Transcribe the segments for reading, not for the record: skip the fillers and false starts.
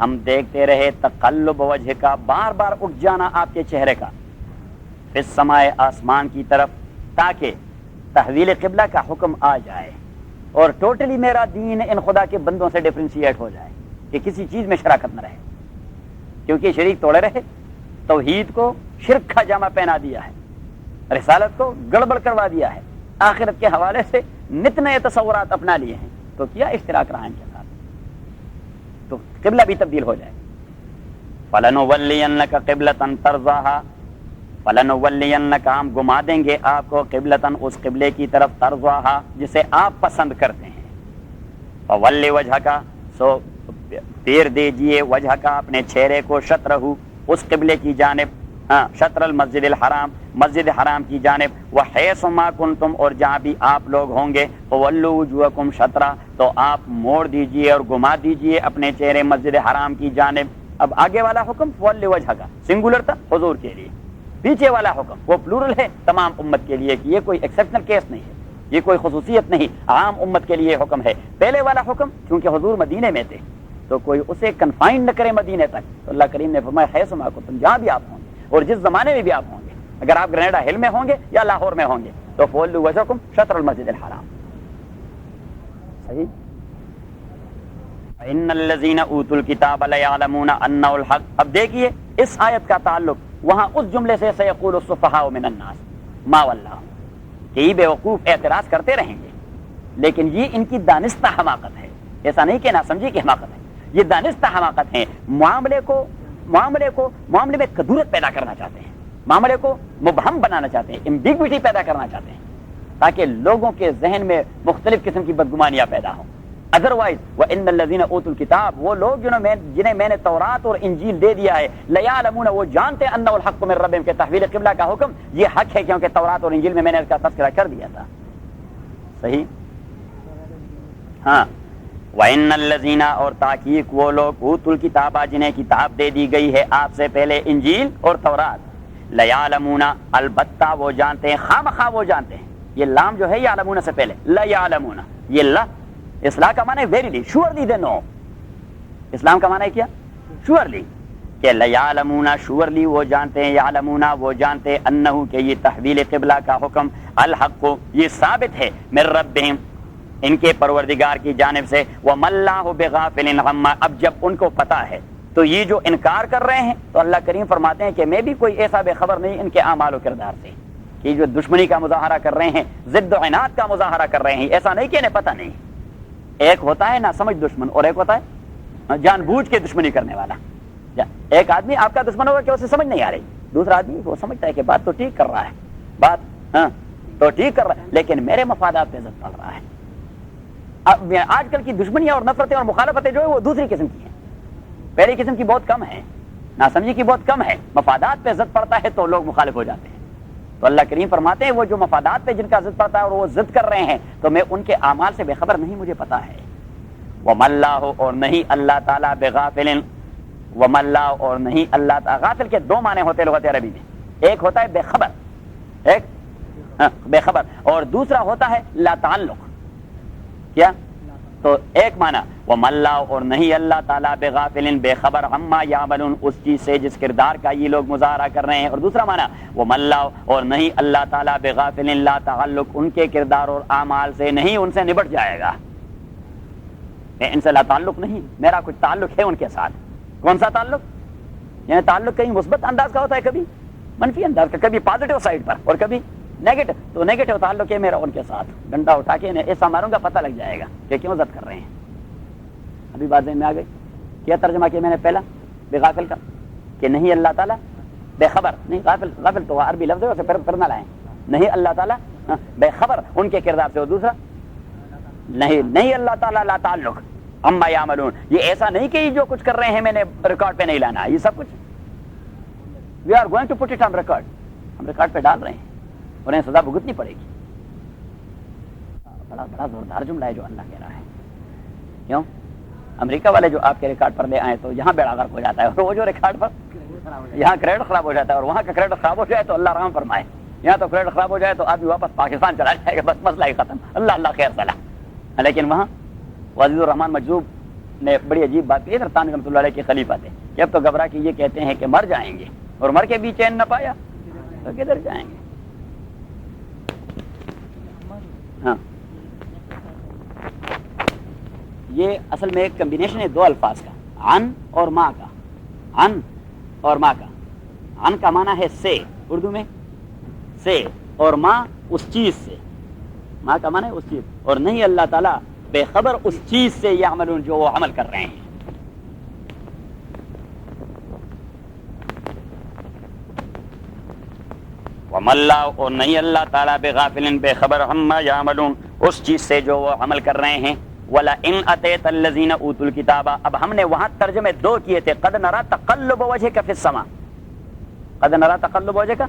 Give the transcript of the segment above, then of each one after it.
ہم دیکھتے رہے تقلب وجہ کا، بار بار اٹھ جانا آپ کے چہرے کا، فی السماء آسمان کی طرف، تاکہ تحویل قبلہ کا حکم آ جائے اور ٹوٹلی میرا دین ان خدا کے بندوں سے ڈفرینشیٹ ہو جائے کہ کسی چیز میں شراکت نہ رہے، کیونکہ شریک توڑے رہے، توحید کو شرک کا جامہ پہنا دیا ہے، رسالت کو گڑبڑ کروا دیا ہے، آخرت کے حوالے سے نت نئے تصورات اپنا لیے ہیں، تو کیا اشتراک رہا ان کے ساتھ، تو قبلہ بھی تبدیل ہو جائے۔ فَلَنُوَلِّيَنَّكَ قِبْلَةً تَرْضَاهَا، فَلَنُوَلِّيَنَّكَ، ہم گھما دیں گے آپ کو، قبلتاً اس قبلے کی طرف، ترضاها جسے آپ پسند کرتے ہیں، فَوَلِّ وَجْهَكَ، سو پھیر دیجئے، وجہ کا اپنے چہرے کو، شطرہ اس قبلے کی جانب، شطر المسجد الحرام، مسجد حرام کی جانب، وحیث ما کنتم، اور جہاں بھی آپ لوگ ہوں گے، فولوا وجوہکم شطرہ، تو آپ موڑ دیجئے اور گھما دیجئے اپنے چہرے مسجد حرام کی جانب۔ اب آگے والا حکم فول وجہ کا سنگولر تھا حضور کے لیے، پیچھے والا حکم وہ پلورل ہے تمام امت کے لیے، کہ یہ کوئی ایکسیپشنل کیس نہیں ہے، یہ کوئی خصوصیت نہیں، عام امت کے لیے حکم ہے۔ پہلے والا حکم چونکہ حضور مدینے میں تھے تو کوئی اسے کنفائنڈ نہ کرے مدینے تک، تو اللہ کریم نے فرمایا حیث ما کنتم، جہاں بھی آپ ہوں گے اور جس زمانے میں بھی آپ ہوں گے، اگر آپ گرینیڈا ہل میں ہوں گے یا لاہور میں ہوں گے تو فولوا وجہکم شطر المسجد الحرام۔ صحیح۔ ان الذين اوتوا الكتاب ليعلمون انه الحق، اب دیکھیے اس آیت کا تعلق وہاں اس جملے سے سيقول السفهاء من الناس ما ولاهم، کہ یہ بیوقوف اعتراض کرتے رہیں گے، لیکن یہ ان کی دانستہ حماقت ہے، ایسا نہیں کہ ناسمجھی کی حماقت ہے، یہ دانستہ حماقت ہے، معاملے میں کدورت پیدا کرنا چاہتے ہیں، معاملے کو مبہم بنانا چاہتے ہیں، ایمبیگوٹی پیدا کرنا چاہتے ہیں، تاکہ لوگوں کے ذہن میں مختلف قسم کی بدگمانیاں پیدا ہوں۔ ادروائز وَإِنَّ الَّذِينَ اوتوا الْكِتَابَ، وہ لوگ جنہیں میں نے تورات اور انجیل دے دیا ہے، لَيَعْلَمُونَ، وہ جانتے أَنَّهُ الْحَقُّ مِن رَّبِّهِمْ، کہ تحویل قبلہ کا حکم یہ حق ہے، کیونکہ تورات اور انجیل میں نے اس کا تذکرہ کر دیا تھا۔ صحیح۔ ہاں، وَإِنَّ الَّذِينَ، اور تحقیق وہ لوگ، اوتوا الْكِتَابَ، جنہیں کتاب دے دی گئی ہے آپ سے پہلے انجیل اور تورات، لَيَعْلَمُونَ، البتہ وہ جانتے ہیں، خامخواہ وہ جانتے ہیں، یہ لام جو ہے یعلمون سے پہلے، لَيَعْلَمُونَ، یہ لا اصلاح کا معنی ہے ویریلی، شورلی دے نو، اسلام کا معنی ہے کیا؟ شورلی، کہ لیعلمون، شورلی وہ جانتے ہیں، یعلمون وہ جانتے ہیں، انہو کہ یہ تحویل قبلہ کا حکم، الحق یہ ثابت ہے، من ربہم ان کے پروردگار کی جانب سے، وما اللہ بغافل عما، اب جب ان کو پتہ ہے تو یہ جو انکار کر رہے ہیں، تو اللہ کریم فرماتے ہیں کہ میں بھی کوئی ایسا بے خبر نہیں ان کے اعمال و کردار سے، کہ جو دشمنی کا مظاہرہ کر رہے ہیں، ضد و عناد کا مظاہرہ کر رہے ہیں، ایسا نہیں کہ انہیں پتہ نہیں۔ ایک ہوتا ہے نا سمجھ دشمن، اور ایک ہوتا ہے جان بوجھ کے دشمنی کرنے والا۔ ایک آدمی آپ کا دشمن ہوگا کہ اسے سمجھ نہیں آ رہی، دوسرا آدمی وہ سمجھتا ہے کہ بات تو ٹھیک کر رہا ہے، بات تو ٹھیک کر رہا ہے، لیکن میرے مفادات پہ زد پڑ رہا ہے۔ اب آج کل کی دشمنیاں اور نفرتیں اور مخالفتیں جو ہے وہ دوسری قسم کی ہیں، پہلی قسم کی بہت کم ہے، ناسمجھی کی بہت کم ہے، مفادات پہ زد پڑتا ہے تو لوگ مخالف ہو جاتے ہیں۔ تو اللہ کریم فرماتے ہیں وہ جو مفادات پہ جن کا ضد پڑتا ہے اور وہ ضد کر رہے ہیں، تو میں ان کے اعمال سے بے خبر نہیں، مجھے پتا ہے۔ وَمَا اللَّهُ، اور نہیں اللہ تعالیٰ، بغافل، وَمَا اللَّهُ، اور نہیں اللہ تعالیٰ، غافل کے دو معنی ہوتے ہیں لغت عربی میں، ایک ہوتا ہے بے خبر، ایک بے خبر، اور دوسرا ہوتا ہے لا تعلق۔ کیا؟ تو ایک معنی وَمَا اللَّهُ، اور نہیں اللہ تعالیٰ، بغافل بے خبر، عما یعملون اس چیز سے جس کردار کا یہ لوگ مظاہرہ کر رہے ہیں، اور دوسرا معنی وَمَا اللَّهُ، اور نہیں اللہ تعالیٰ، بغافل لا تعلق ان کے کردار اور اعمال سے نہیں ان سے نبٹ جائے گا، میں ان سے لا تعلق نہیں، میرا کچھ تعلق ہے ان کے ساتھ۔ کون سا تعلق؟ یعنی تعلق کہیں مثبت انداز کا ہوتا ہے، کبھی منفی انداز کا، کبھی پازیٹو سائڈ پر اور کبھی نیگیٹو، تو نیگیٹو تعلق ہے میرا ان کے ساتھ، ڈنڈا اٹھا کے انہیں ایسا ماروں گا پتہ لگ جائے گا کہ کیوں ضد کر رہے ہیں۔ ابھی بات ذہن میں آ گئی؟ کیا ترجمہ کیا میں نے پہلا بغافل کا، کہ نہیں اللہ تعالیٰ بے خبر، نہیں غافل، غافل تو عربی لفظ ہے، اسے پھر نہ لائیں، نہیں اللہ تعالیٰ بے خبر ان کے کردار سے، اور دوسرا نہیں اللہ تعالیٰ لا تعلق عما یعملون، یہ ایسا نہیں کہ یہ جو کچھ کر رہے ہیں میں نے ریکارڈ پہ نہیں لانا، یہ سب کچھ we are going to put it on record, ہم ریکارڈ پہ ڈال رہے ہیں، انہیں سزا بھگتنی پڑے گی۔ بڑا زوردار جملہ ہے جو اللہ کہہ رہا ہے۔ کیوں؟ امریکہ والے جو آپ کے ریکارڈ پر لے آئے تو یہاں بیڑا غرق ہو جاتا ہے، اور وہ جو ریکارڈ پر یہاں کریڈٹ خراب ہو جاتا ہے، اور وہاں کا کریڈٹ خراب ہو جائے تو اللہ رحم فرمائے، یہاں تو کریڈٹ خراب ہو جائے تو آدمی واپس پاکستان چلا جائے گا، بس مسئلہ ہی ختم، اللہ اللہ خیر صلاح۔ لیکن وہاں عزیز الرحمان مجذوب نے بڑی عجیب بات کی، تانوی رحمۃ اللہ علیہ کے خلیفہ تھے، کہ اب تو گھبرا کے یہ کہتے ہیں کہ مر جائیں گے، اور مر کے بھی چین نہ پایا تو کدھر جائیں گے؟ ہاں، یہ اصل میں ایک کمبینیشن ہے دو الفاظ کا، عن اور ما کا، عن اور ما کا۔ عن کا معنی ہے سے، اردو میں سے، اور ما اس چیز سے، ما کا معنی ہے اس چیز، اور نہیں اللہ تعالیٰ بے خبر اس چیز سے یعملون جو وہ عمل کر رہے ہیں۔ وَمَا اللَّهُ، اور نہیں اللہ تعالیٰ بغافل بے خبر عما یعملون اس چیز سے جو وہ عمل کر رہے ہیں۔ وَلَئِنْ أَتَيْتَ الَّذِينَ أُوتُوا الْكِتَابَ، اب ہم نے وہاں ترجمے دو کیے تھے، قَدْ نَرَى تَقَلُّبَ وَجْهِكَ فِي السَّمَاءِ، قَدْ نَرَى تَقَلُّبَ وَجْهِكَ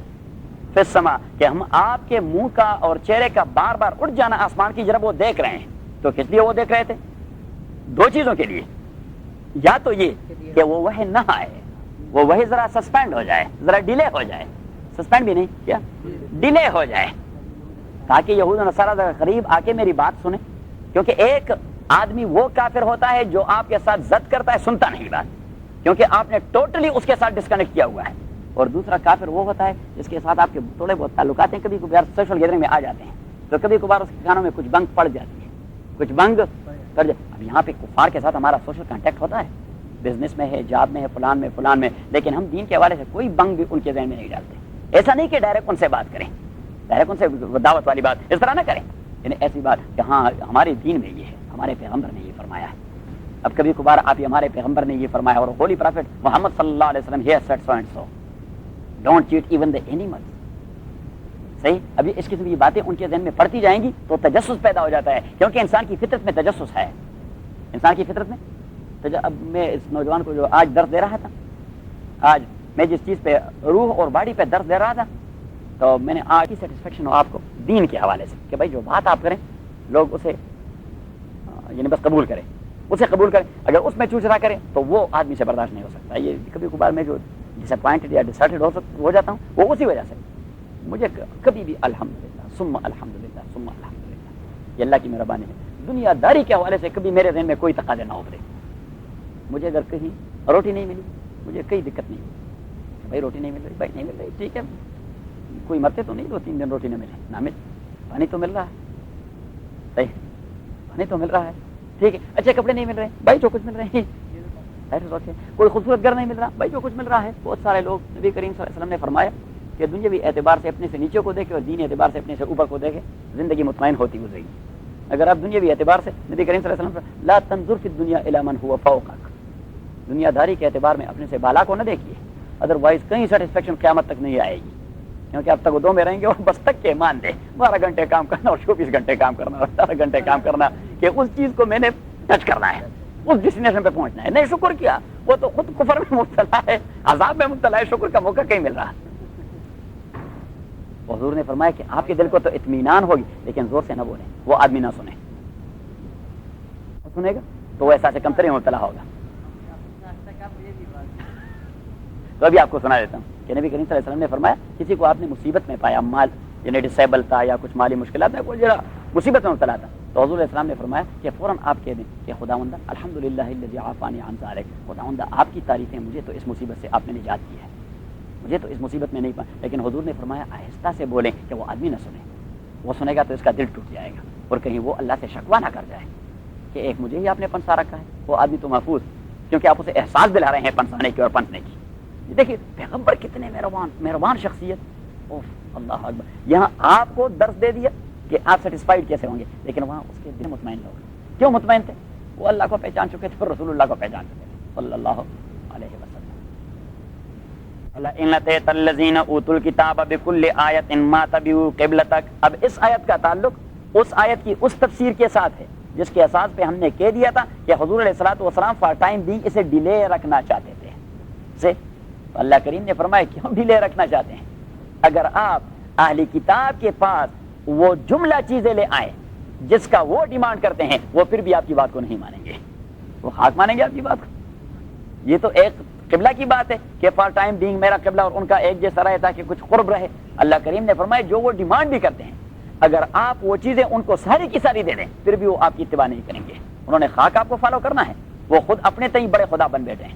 فِي السَّمَاءِ، کہ ہم آپ کے منہ کا اور چہرے کا بار بار اٹھ جانا آسمان کی جرب وہ دیکھ رہے ہیں۔ تو کس لیے وہ دیکھ رہے تھے؟ دو چیزوں کے لیے، یا تو یہ کہ وہ وحی نہ آئے، وہ وحی ذرا سسپینڈ ہو جائے، ذرا ڈیلے ہو جائے، سسپینڈ بھی نہیں کیا، ڈیلے ہو جائے، تاکہ یہود و نصارہ ذرا قریب آ کے میری بات سنیں۔ کیونکہ ایک آدمی وہ کافر ہوتا ہے جو آپ کے ساتھ ضد کرتا ہے، سنتا نہیں بات، کیونکہ آپ نے ٹوٹلی اس کے ساتھ ڈسکنیکٹ کیا ہوا ہے، اور دوسرا کافر وہ ہوتا ہے جس کے ساتھ آپ کے تھوڑے بہت تعلقات ہیں، کبھی کبھار سوشل گیدرنگ میں آ جاتے ہیں، تو کبھی کبھار اس کے کانوں میں کچھ بنگ پڑ جاتی ہے، کچھ بنگ پڑ جاتی۔ اب یہاں پہ کفار کے ساتھ ہمارا سوشل کانٹیکٹ ہوتا ہے، بزنس میں ہے، جاب میں ہے، فلان میں، لیکن ہم دین کے حوالے سے کوئی بنگ بھی ان کے ذہن میں نہیں ڈالتے۔ ایسا نہیں کہ ڈائریکٹ ان سے بات کریں، ڈائریکٹ ان سے دعوت والی بات اس طرح نہ کریں، یعنی ایسی بات کہ ہاں ہمارے دین میں یہ ہے، ہمارے پیغمبر نے یہ فرمایا ہے۔ اب کبھی کبھار آپ یہ ہمارے پیغمبر نے یہ فرمایا، اور ہولی پرافٹ محمد صلی اللہ علیہ وسلم he said so and so, don't chat even the animals, صحیح۔ ابھی اس قسم کی باتیں ان کے ذہن میں پڑتی جائیں گی تو تجسس پیدا ہو جاتا ہے، کیونکہ انسان کی فطرت میں تجسس ہے، انسان کی فطرت میں۔ اب میں اس نوجوان کو جو آج درس دے رہا تھا، آج میں جس چیز پہ روح اور باڈی پہ درس دے رہا تھا، تو میں نے آج کی سیٹسفیکشن ہو آپ کو دین کے حوالے سے کہ بھائی جو بات آپ کریں لوگ اسے یعنی بس قبول کریں، اسے قبول کریں، اگر اس میں چوچرا کریں تو وہ آدمی سے برداشت نہیں ہو سکتا۔ یہ کبھی کبھار میں جو ڈس اپوائنٹڈ یا ڈسہرٹڈ ہو جاتا ہوں، وہ اسی وجہ سے مجھے کبھی بھی الحمدللہ ثم الحمدللہ ثم الحمدللہ، یہ اللہ کی مہربانی ہے، دنیا داری کے حوالے سے کبھی میرے ذہن میں کوئی تقاضے نہ ابھرے۔ مجھے اگر کہیں روٹی نہیں ملی، مجھے کوئی دقت نہیں، بھائی روٹی نہیں مل رہی، بھائی نہیں مل رہی، ٹھیک ہے، کوئی مرتے تو نہیں 2-3 دن روٹی نہ ملے، نہ مل، پانی تو مل رہا ہے، صحیح، پانی تو مل رہا ہے، ٹھیک ہے، اچھے کپڑے نہیں مل رہے، بھائی جو کچھ مل رہے ہیں، کوئی خوبصورت گھر نہیں مل رہا، بھائی جو کچھ مل رہا ہے۔ بہت سارے لوگ، نبی کریم صلی اللہ علیہ وسلم نے فرمایا کہ دنیاوی اعتبار سے اپنے سے نیچے کو دیکھے اور دینی اعتبار سے اپنے سے اوپر کو دیکھے، زندگی مطمئن ہوتی گزرے گی۔ اگر آپ دنیاوی اعتبار سے، نبی کریم صلی اللہ علیہ وسلم لا تنظر فی الدنیا الی من هو فوقک، دنیا داری کے اعتبار میں اپنے سے بالا کو نہ دیکھیے، ادروائز کہیں سیٹسفیکشن قیامت تک نہیں آئے گی، کیونکہ اب تک وہ دو میں رہیں گے اور بس تک کے مان دے 12 گھنٹے کام کرنا اور 24 گھنٹے کام کرنا اور 18 گھنٹے کام کرنا کہ اس چیز کو میں نے ٹچ کرنا ہے، اس ڈیسٹینیشن پہ پہنچنا ہے۔ نہیں شکر کیا، وہ تو خود کفر میں مبتلا ہے، عذاب میں مبتلا ہے، شکر کا موقع کہیں مل رہا۔ حضور نے فرمایا کہ آپ کے دل کو تو اطمینان ہوگی لیکن زور سے نہ بولیں، وہ آدمی نہ سنے، سنے گا تو وہ احساس کمتری میں مبتلا ہوگا۔ تو ابھی آپ کو سنا دیتا ہوں کہ نبی کریم صلی اللہ علیہ وسلم نے فرمایا کسی کو آپ نے مصیبت میں پایا، مال یعنی ڈسیبل تھا یا کچھ مالی مشکلات میں کوئی جرا مصیبت میں مبتلا تھا، تو حضور علیہ السلام نے فرمایا کہ فوراً آپ کہہ دیں کہ خداوندہ الحمدللہ الذی عافانی عن ذلک، خداوندہ آپ کی تعریفیں، مجھے تو اس مصیبت سے آپ نے نجات دی ہے، مجھے تو اس مصیبت میں نہیں پا۔ لیکن حضور نے فرمایا آہستہ سے بولیں کہ وہ آدمی نہ سنے، وہ سنے گا تو اس کا دل ٹوٹ جائے گا اور کہیں وہ اللہ سے شکوہ نہ کر جائے کہ ایک مجھے ہی آپ نے پنسا رکھا ہے، وہ آدمی تو محفوظ، کیونکہ آپ اسے احساس دلا رہے ہیں پنسانے کی اور پنسنے کی۔ دیکھیے پیغمبر کتنے مہربان شخصیت، اوف اللہ اکبر، یہاں آپ کو درس دے دیا کہ آپ سیٹسفائیڈ کیسے ہوں گے، لیکن وہاں اس کے دل مطمئن لوگ کیوں مطمئن تھے؟ وہ اللہ کو پہچان چکے تھے اور رسول اللہ کو پہچان چکے تھے صلی اللہ علیہ وسلم۔ ان اتیت الذین اوتوا الکتاب بکل آیۃ ما تبعوا قبلتک، اب اس آیت کا تعلق اس آیت کی اس تفسیر کے ساتھ ہے جس کے اساس پہ ہم نے کہہ دیا تھا کہ حضور علیہ الصلوۃ والسلام فار ٹائم بینگ اسے ڈیلے رکھنا چاہتے تھے سے تو اللہ کریم نے فرمایا کیوں ڈیلے رکھنا چاہتے ہیں؟ اگر آپ اہل کتاب کے پاس وہ جملہ چیزیں لے آئیں جس کا وہ ڈیمانڈ کرتے ہیں، وہ پھر بھی آپ کی بات کو نہیں مانیں گے، وہ خاک مانیں گے آپ کی بات کو۔ یہ تو ایک قبلہ کی بات ہے کہ فار ٹائم بینگ میرا قبلہ اور ان کا ایک جیسا رہے تاکہ کچھ قرب رہے۔ اللہ کریم نے فرمایا جو وہ ڈیمانڈ بھی کرتے ہیں اگر آپ وہ چیزیں ان کو ساری کی ساری دے دیں پھر بھی وہ آپ کی اتباع نہیں کریں گے، انہوں نے خاک آپ کو فالو کرنا ہے، وہ خود اپنے تئیں بڑے خدا بن بیٹھے ہیں.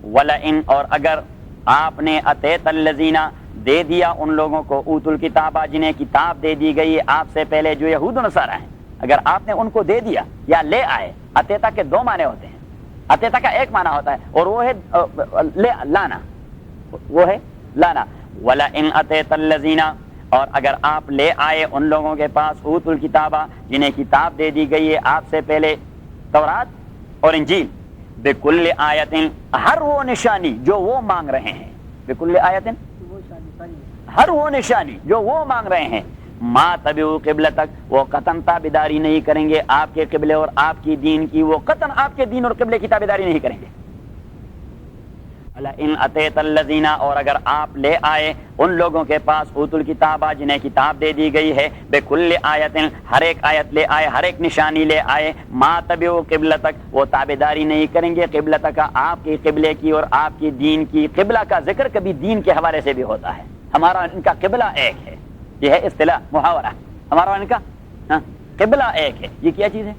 وَلَئِن اور اگر آپ نے اَتَيْتَ الَّذِينَ دے دیا ان لوگوں کو اوتوا الکتابہ جنہیں کتاب دے دی گئی آپ سے پہلے جو یہود و نصارہ ہیں، اگر آپ نے ان کو دے دیا یا لے آئے. اتیتا کے دو معنی ہوتے ہیں. اتیتا کا ایک معنی ہوتا ہے اور وہ ہے لانا، وہ ہے لانا. وَلَئِنْ أَتَيْتَ الَّذِينَ اور اگر آپ لے آئے ان لوگوں کے پاس اوتوا الکتابہ جنہیں کتاب دے دی گئی ہے آپ سے پہلے، تورات اور انجیل، بِكُلِّ آیَةٍ ہر وہ نشانی جو وہ مانگ رہے ہیں، بِكُلِّ آیَةٍ ہر وہ نشانی جو وہ مانگ رہے ہیں، ما تبعوا قبلتک وہ قطعاً تابعداری نہیں کریں گے آپ کے قبلے اور آپ کی دین کی، وہ قطعاً آپ کے دین اور قبلے کی تابعداری نہیں کریں گے. ان اتیت الذین اور اگر آپ لے آئے ان لوگوں کے پاس اوتوا الکتابہ جنہیں کتاب دے دی گئی ہے، بکل آیت ہر ایک آیت لے آئے، ہر ایک نشانی لے آئے، ما تبعوا قبلتک وہ تابعداری نہیں کریں گے قبلتک آپ کی قبلے کی اور آپ کی دین کی. قبلہ کا ذکر کبھی دین کے حوالے سے بھی ہوتا ہے. ہمارا ان کا قبلہ ایک ہے، یہ ہے اصطلاح محاورہ. ہمارا ان کا قبلہ ایک ہے، یہ کیا چیز ہے؟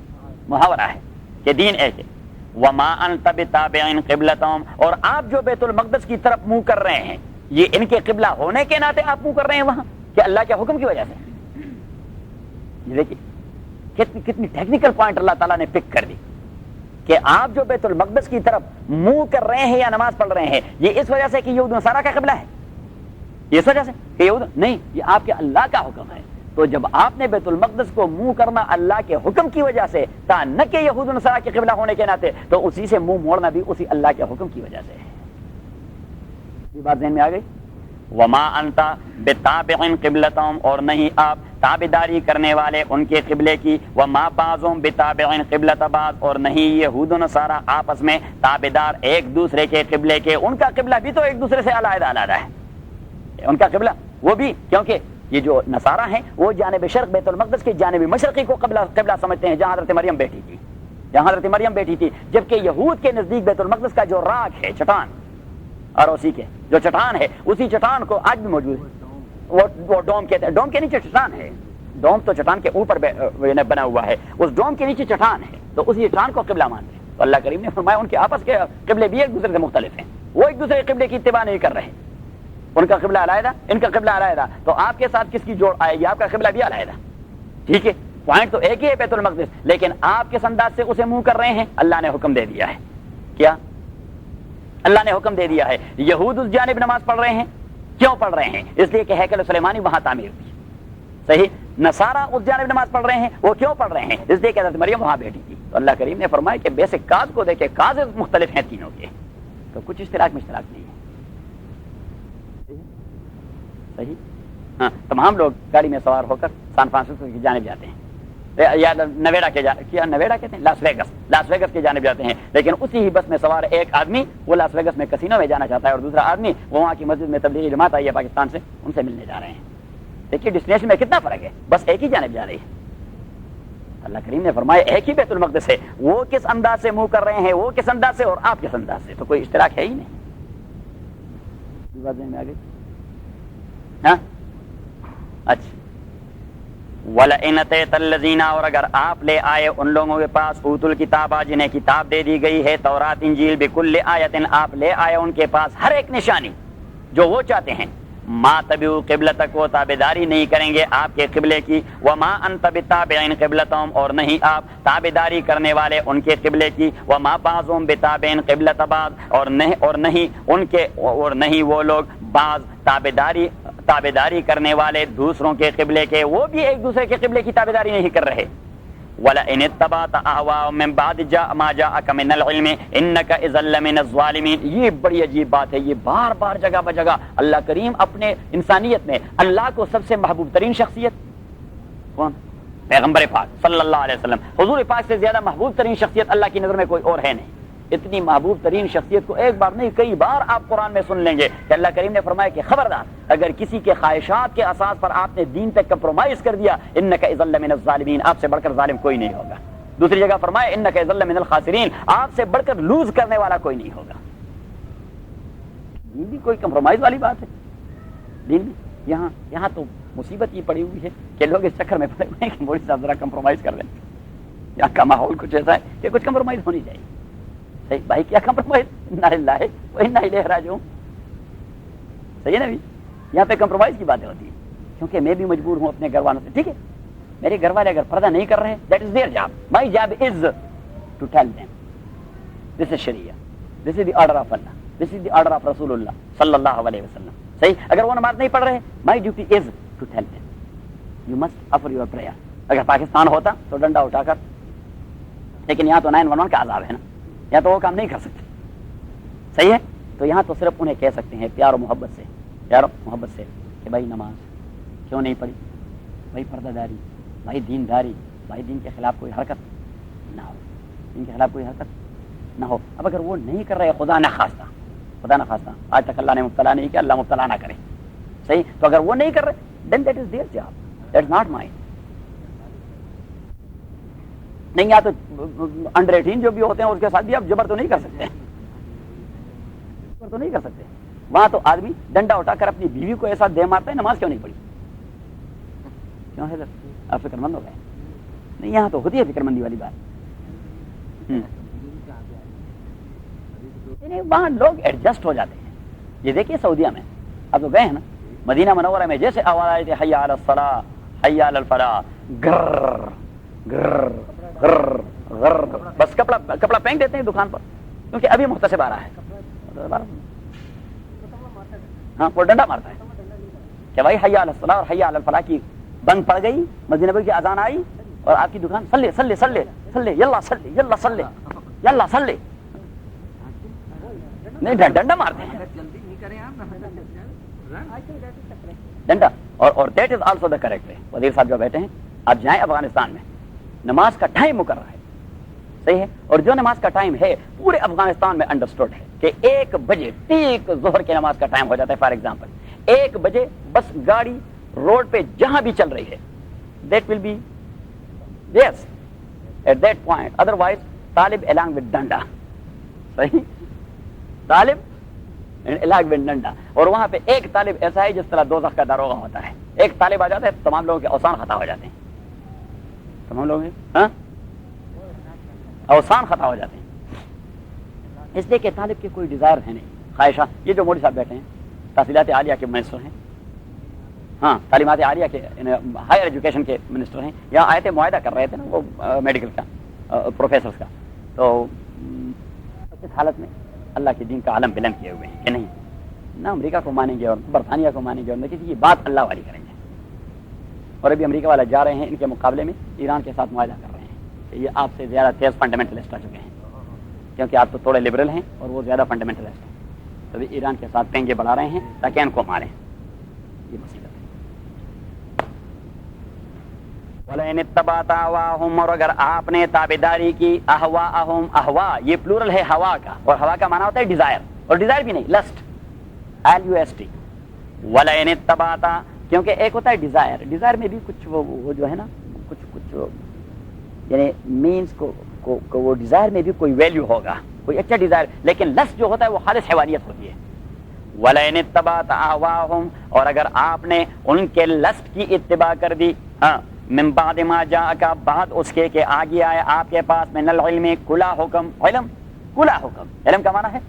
محاورہ ہے کہ دین ایک ہے. وما انت بتابع قبلتهم اور آپ جو بیت المقدس کی طرف منہ کر رہے ہیں یہ ان کے قبلہ ہونے کے ناطے آپ منہ کر رہے ہیں وہاں کہ اللہ کے حکم کی وجہ سے. یہ دیکھیے کتنی ٹیکنیکل پوائنٹ اللہ تعالیٰ نے پک کر دی کہ آپ جو بیت المقدس کی طرف منہ کر رہے ہیں یا نماز پڑھ رہے ہیں یہ اس وجہ سے کہ یہود و نصارہ کا قبلہ ہے، یہ اس وجہ سے کہ یہود نہیں، یہ آپ کے اللہ کا حکم ہے. تو جب آپ نے بیت المقدس کو منہ کرنا اللہ کے حکم کی وجہ سے تھا، نہ کہ یہود و نصارہ کے قبلہ ہونے کے ناطے، تو اسی سے منہ موڑنا بھی اسی اللہ کے حکم کی وجہ سے ہے. یہ بات ذہن میں آ گئی. وما انت بتابع قبلتهم اور نہیں آپ تابعداری کرنے والے ان کے قبلے کی. وما بعضهم بتابع قبلۃ بعض اور نہیں یہود و نصارہ آپس میں تابعدار ایک دوسرے کے قبلے کے. ان کا قبلہ بھی تو ایک دوسرے سے علیحدہ علیحدہ ہے. ان کا قبلہ وہ بھی، کیونکہ یہ جو نصارہ ہیں وہ جانب شرق بیت المقدس کے جانب مشرقی کو قبلہ سمجھتے ہیں، جہاں حضرت مریم بیٹھی تھی، جہاں حضرت مریم بیٹھی تھی. جبکہ یہود کے نزدیک بیت المقدس کا جو راک ہے، چٹان، اور اسی کے جو چٹان ہے اسی چٹان کو آج بھی موجود ہے، وہ ڈوم کہتے ہیں. ڈوم کے نیچے چٹان ہے، ڈوم تو چٹان کے اوپر بنا ہوا ہے، اس ڈوم کے نیچے چٹان ہے، تو اسی چٹان کو قبلہ مانتے ہیں. تو اللہ کریم نے فرمایا ان کے آپس کے قبلے بھی ایک دوسرے سے مختلف ہیں، وہ ایک دوسرے کے قبلے کی اتباع نہیں کر رہے. ان کا قبلہ علیحدہ، ان کا قبلہ علیحدہ، تو آپ کے ساتھ کس کی جوڑ آئے گی؟ آپ کا قبلہ بھی علیحدہ. ٹھیک ہے، پوائنٹ تو ایک ہی ہے بیت المقدس، لیکن آپ کس انداز سے اسے منہ کر رہے ہیں؟ اللہ نے حکم دے دیا ہے. کیا اللہ نے حکم دے دیا ہے؟ یہود اس جانب نماز پڑھ رہے ہیں، کیوں پڑھ رہے ہیں؟ اس لیے کہ ہیکل سلیمانی وہاں تعمیر ہوئی. صحیح. نصارہ اس جانب نماز پڑھ رہے ہیں، وہ کیوں پڑھ رہے ہیں؟ اس لیے کہ حضرت مریم وہاں بیٹھی تھی. تو اللہ کریم نے فرمایا کہ بیسک کاز کو دیکھے، کاز مختلف ہیں تینوں کے، تو کچھ اشتراک میں اشتراک نہیں ہے. صحیح. ہاں، تمام لوگ گاڑی میں سوار ہو کر سان فرانسسکو کی جانب جاتے ہیں، یا نویڈا کے کیا نویڈا کہتے ہیں، لاس ویگس کی جانب جاتے ہیں. لیکن اسی ہی بس میں سوار ایک آدمی وہ لاس ویگس میں کسینو میں جانا چاہتا ہے، اور دوسرا آدمی وہ وہاں کی مسجد میں تبلیغی جماعت آئی ہے پاکستان سے، ان سے ملنے جا رہے ہیں. دیکھیے ڈیسٹینیشن میں کتنا فرق ہے، بس ایک ہی جانب جا رہی ہے. اللہ کریم نے فرمایا ایک ہی بیت المقدس ہے، وہ کس انداز سے منہ کر رہے ہیں، وہ کس انداز سے اور آپ کس انداز سے، تو کوئی اشتراک ہے ہی نہیں. بات میں آ گئی. ہاں اچھا. وَلَئِنْ أَتَيْتَ الَّذِينَ اور اگر آپ لے آئے ان لوگوں کے پاس اوتوا الکتابہ جنہیں کتاب دے دی گئی ہے، تورات انجیل، بکل آیت آپ لے آئے ان کے پاس ہر ایک نشانی جو وہ چاہتے ہیں، ما تبعوا قبلتک وہ تابعداری نہیں کریں گے آپ کے قبلے کی. وما انت بتابع قبلتهم اور نہیں آپ تابعداری کرنے والے ان کے قبلے کی. وما بعضهم بتابع قبلۃ بعض اور نہیں وہ لوگ بعض تابعداری کرنے والے دوسروں کے قبلے کے، وہ بھی ایک دوسرے کے قبلے کی تابعداری نہیں کر رہے. وَلَئِنِ اتَّبَعْتَ أَهْوَاءَهُم مِّن بَعْدِ مَا جَاءَكَ مِنَ الْعِلْمِ إِنَّكَ إِذًا لَّمِنَ الظَّالِمِينَ. یہ بڑی عجیب بات ہے، یہ بار بار جگہ بجگہ اللہ کریم اپنے انسانیت میں اللہ کو سب سے محبوب ترین شخصیت کون؟ پیغمبر پاک صلی اللہ علیہ وسلم. حضور پاک سے زیادہ محبوب ترین شخصیت اللہ کی نظر میں کوئی اور ہے نہیں. اتنی محبوب ترین شخصیت کو ایک بار نہیں کئی بار آپ قرآن میں سن لیں گے کہ اللہ کریم نے فرمایا کہ خبردار اگر کسی کے خواہشات کے اساس پر آپ نے دین پہ کمپرومائز کر دیا، انک اذا لمن الظالمین، آپ سے بڑھ کر ظالم کوئی نہیں ہوگا. دوسری جگہ فرمایا انک اذا لمن الخاسرین، آپ سے بڑھ کر لوز کرنے والا کوئی نہیں ہوگا. دین بھی کوئی کمپرومائز والی بات ہے؟ دین بھی یہاں تو مصیبت یہ پڑی ہوئی ہے کہ لوگ اس چکر میں پڑے ہوئے ہیں کہ مولوی صاحب ذرا کمپرومائز کر دیں. یہاں کا ماحول کچھ ایسا ہے کہ کچھ کمپرومائز ہونی چاہیے. صحیح بھائی کیا کمپرومائز, انا للہ و انا الیہ راجعون. صحیح ہے نا بھی, یہاں پہ کمپرومائز کی باتیں ہوتی ہیں, کیونکہ میں بھی مجبور ہوں اپنے گھر والوں سے. ٹھیک ہے, میرے گھر والے اگر پردہ نہیں کر رہے ہیں, that is their job. My job is to tell them this is شریعہ, this is the order of اللہ, this is the order of رسول اللہ صلی اللہ علیہ وسلم. صحیح, اگر وہ نماز نہیں پڑھ رہے, my duty is to tell them you must offer your prayer. اگر پاکستان ہوتا تو ڈنڈا اٹھا کر, لیکن یہاں تو 911 کا عذاب ہے نا, یہاں تو وہ کام نہیں کر سکتے. صحیح ہے, تو یہاں تو صرف انہیں کہہ سکتے ہیں پیار و محبت سے, پیار و محبت سے کہ بھائی نماز کیوں نہیں پڑھی, بھائی پردہ داری, بھائی دین داری, بھائی دین کے خلاف کوئی حرکت نہ ہو, دین کے خلاف کوئی حرکت نہ ہو. اب اگر وہ نہیں کر رہے, خدا نہ خواستہ, خدا نہ خواستہ, آج تک اللہ نے مبتلا نہیں کیا, اللہ مبتلا نہ کرے. صحیح, تو اگر وہ نہیں کر رہے, then that is their job, that's not mine. نہیں, یا تو انڈر 18 جو بھی ہوتے ہیں اس کے ساتھ بھی آپ جبر تو نہیں کر سکتے, جبر تو نہیں کر سکتے. وہاں تو آدمی ڈنڈا اٹھا کر اپنی بیوی کو ایسا دے مارتا ہے, نماز کیوں نہیں پڑھی, کیوں ہے سر آپ فکر مند ہو گئے؟ نہیں, یہاں تو ہوتی ہے فکر مندی والی بات. وہاں لوگ ایڈجسٹ ہو جاتے ہیں. یہ دیکھیے سعودیہ میں اب تو گئے ہیں نا, مدینہ منورہ میں جیسے آواز آئی تھی حی علی الصلاۃ حی علی الفلاح, گر گر گر گر, بس کپڑا پھینک دیتے ہیں دکان پر, کیونکہ ابھی محتسب آ رہا ہے. ہاں, وہ ڈنڈا مارتا ہے کہ بھائی حی علی الصلاۃ اور حی علی الفلاح کی بنگ پڑ گئی, مسجد نبوی کی اذان آئی اور آپ کی دکان سلے سلے سلے سلے یلا سلے یلا سلے یلا سلے, نہیں ڈنڈا مارتے ہیں ڈنڈا. اور that is also the correct ہے. وزیر صاحب جو بیٹھے ہیں, آپ جائیں افغانستان میں, نماز کا ٹائم مقرر ہے. صحیح ہے, اور جو نماز کا ٹائم ہے پورے افغانستان میں انڈرسٹوڈ ہے کہ 1 بجے ٹھیک ظہر کی نماز کا ٹائم ہو جاتا ہے. فار ایگزامپل 1 بجے بس گاڑی روڈ پہ جہاں بھی چل رہی ہے, that will be yes at that point, otherwise طالب along with ڈنڈا. صحیح, طالب الگ ود ڈنڈا. اور وہاں پہ ایک طالب ایسا ہے جس طرح دوزخ کا داروغہ ہوتا ہے, ایک طالب آ جاتا ہے تمام لوگوں کے اوسان خطا ہو جاتے ہیں, تمام لوگ اوسان خطا ہو جاتے ہیں, اس لیے کہ طالب کے کوئی ڈیزائر ہے نہیں, خواہشہ. یہ جو مودی صاحب بیٹھے ہیں تحصیلات عالیہ کے منسٹر ہیں, ہاں تعلیمات عالیہ کے ہائر ایجوکیشن کے منسٹر ہیں, یہاں آئے تھے معاہدہ کر رہے تھے نا وہ میڈیکل کا پروفیسرز کا. تو اس حالت میں اللہ کے دین کا عالم بلند کیے ہوئے ہیں کہ نہیں, نہ امریکہ کو مانیں گے اور برطانیہ کو مانیں گے, اور نہ کسی کی بات اللہ والی کریں گے. اور ابھی امریکہ والا جا رہے ہیں ان کے مقابلے میں ایران کے ساتھ معاہدہ کر رہے ہیں کہ یہ آپ سے زیادہ تیز فنڈامنٹلسٹ آ چکے ہیں, کیونکہ آپ تو تھوڑے لبرل ہیں اور وہ زیادہ فنڈامنٹلسٹ ہیں. تو ابھی ایران کے ساتھ پینگے بڑھا رہے ہیں تاکہ ان کو ماریں. یہ مصیبت ہے. وَلَئِنِ اتَّبَعْتَ أَهْوَاءَهُمْ, اور اگر آپ نے تابعداری کی, احواءہم, احوا یہ پلورل ہے ہوا کا, اور ہوا کا معنی ہوتا ہے ڈیزائر, اور ڈیزائر بھی نہیں لسٹ, LUST. وَلَئِنِ اتَّبَعْتَ, کیونکہ ایک ہوتا ہے ڈیزائر, ڈیزائر میں بھی کچھ وہ جو ہے نا کچھ یعنی مینس کو وہ ڈیزائر میں بھی کوئی ویلیو ہوگا, کوئی اچھا ڈیزائر, لیکن لسٹ جو ہوتا ہے وہ خالص حیوانیت ہوتی ہے. وَلَئِنِ اتَّبَعْتَ أَهْوَاءَهُمْ, اور اگر آپ نے ان کے لسٹ کی اتباع کر دی, ہاں, من بعد ما جاءک, بعد اس کے کہ آگے آئے آپ کے پاس, من العلم, کلا حکم, علم کلا حکم, علم کا معنی ہے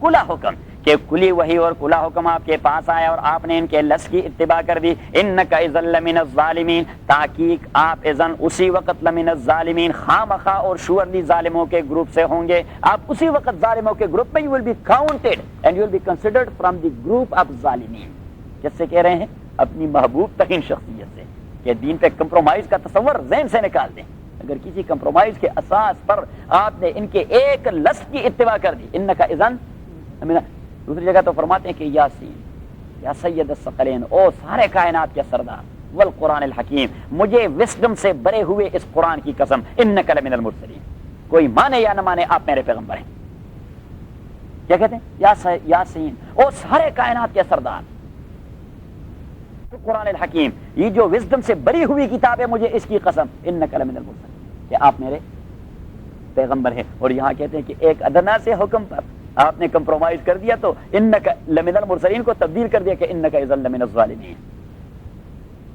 کلا حکم, کہ کلی وحی اور کلا حکم آپ کے پاس آیا اور آپ نے ان کے لس کی اتباع کر دی. انک اذا لمن الظالمین, تحقیق آپ اذن اسی وقت لمن الظالمین, خامخواہ اور شورلی ظالموں کے گروپ سے ہوں گے. آپ اسی وقت ظالموں کے گروپ میں, you will be counted and you will be considered from the group of ظالمین. جس سے کہہ رہے ہیں اپنی محبوب ترین شخصیت سے, کہ دین پہ کمپرومائز کا تصور ذہن سے نکال دیں. اگر کسی کمپرومائز کے اساس پر آپ نے ان کے ایک لفظ کی اتباع کر دی, انک اذن. دوسری جگہ تو فرماتے ہیں کہ یاسین, یا سید الثقلین, او سارے کائنات کے سردار, والقرآن الحکیم, مجھے وسڈم سے بھرے ہوئے اس قرآن کی قسم, انک لمن المرسلین, کوئی مانے یا نہ مانے آپ میرے پیغمبر ہیں. کیا کہتے ہیں, یاسین, او سارے کائنات کے سردار, قرآن الحکیم, یہ جو وزڈم سے بری ہوئی کتاب ہے, مجھے اس کی قسم, انک لمن المرسلین, کہ آپ میرے پیغمبر ہیں. اور یہاں کہتے ہیں کہ ایک ادنا سے حکم پر آپ نے کمپرومائز کر دیا تو انک لمن المرسلین کو تبدیل کر دیا کہ انک اذا لمن الظالمین,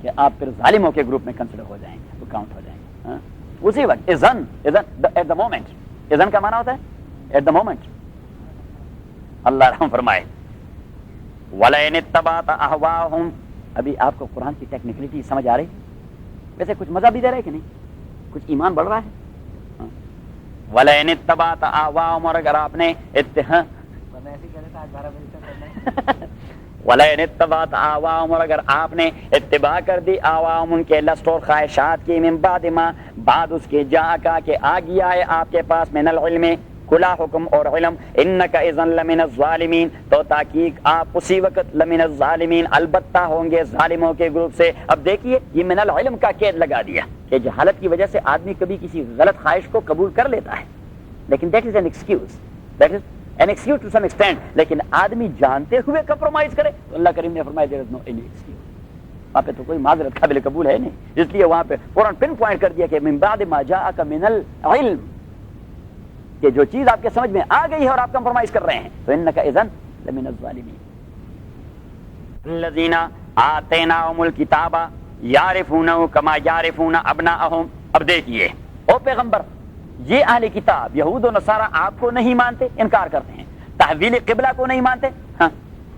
کہ آپ پھر ظالموں کے گروپ میں کنسیڈر ہو جائیں گے, تو کاؤنٹ ہو جائیں گے. اسی وقت اذن ایٹ دا مومنٹ, اذن کا معنی ہوتا ہے ایٹ دا مومنٹ. اللہ رحم فرمائے. وَلَئِنِ اتَّبَعْتَ أَهْوَاءَهُمْ. ابھی آپ کو قرآن کی ٹیکنیکلٹی سمجھ آ رہی؟ ویسے کچھ مزہ بھی دے رہا ہے کہ نہیں؟ کچھ ایمان بڑھ رہا ہے؟ وَلَئِنِ اتَّبَعْتَ أَهْوَاءَهُمْ. اور اگر آپ نے وَلَئِنِ اتَّبَعْتَ أَهْوَاءَهُمْ. اور اگر آپ نے اتباع کر دی آواہم ان کے لسٹ اور خواہشات کی، من بعد ما بعد اس کے جا کا کہ آ گیا ہے آپ کے پاس من العلم کھلا حکم اور علم، انک اذن لمن الظالمین، تو تحقیق آپ اسی وقت لمن الظالمین البتہ ہوں گے ظالموں کے گروپ سے. اب دیکھیے یہ من العلم کا قید لگا دیا کہ جہالت کی وجہ سے آدمی کبھی کسی غلط خواہش کو قبول کر لیتا ہے، لیکن that is an excuse, that is an excuse to some extent. لیکن آدمی جانتے ہوئے کمپرومائز کرے تو اللہ کریم نے فرمایا دیر از نو اینی ایکسکیوز. وہاں پہ تو کوئی معذرت قابل قبول ہے نہیں، اس لیے وہاں پہ فوراً پن پوائنٹ کر دیا کہ من بعد ما جاءک من العلم، کہ جو چیز آپ کے سمجھ میں آ گئی ہے اور آپ کمپرومائز کر رہے ہیں تو انک اذن لمن الظالمین. الذین آتیناہم الکتاب یعرفونہ کما یعرفون ابناءہم. اب دیکھیے او پیغمبر، یہ اہل کتاب یہود و نصارہ آپ کو نہیں مانتے، انکار کرتے ہیں. تحویل قبلہ کو نہیں مانتے، ہاں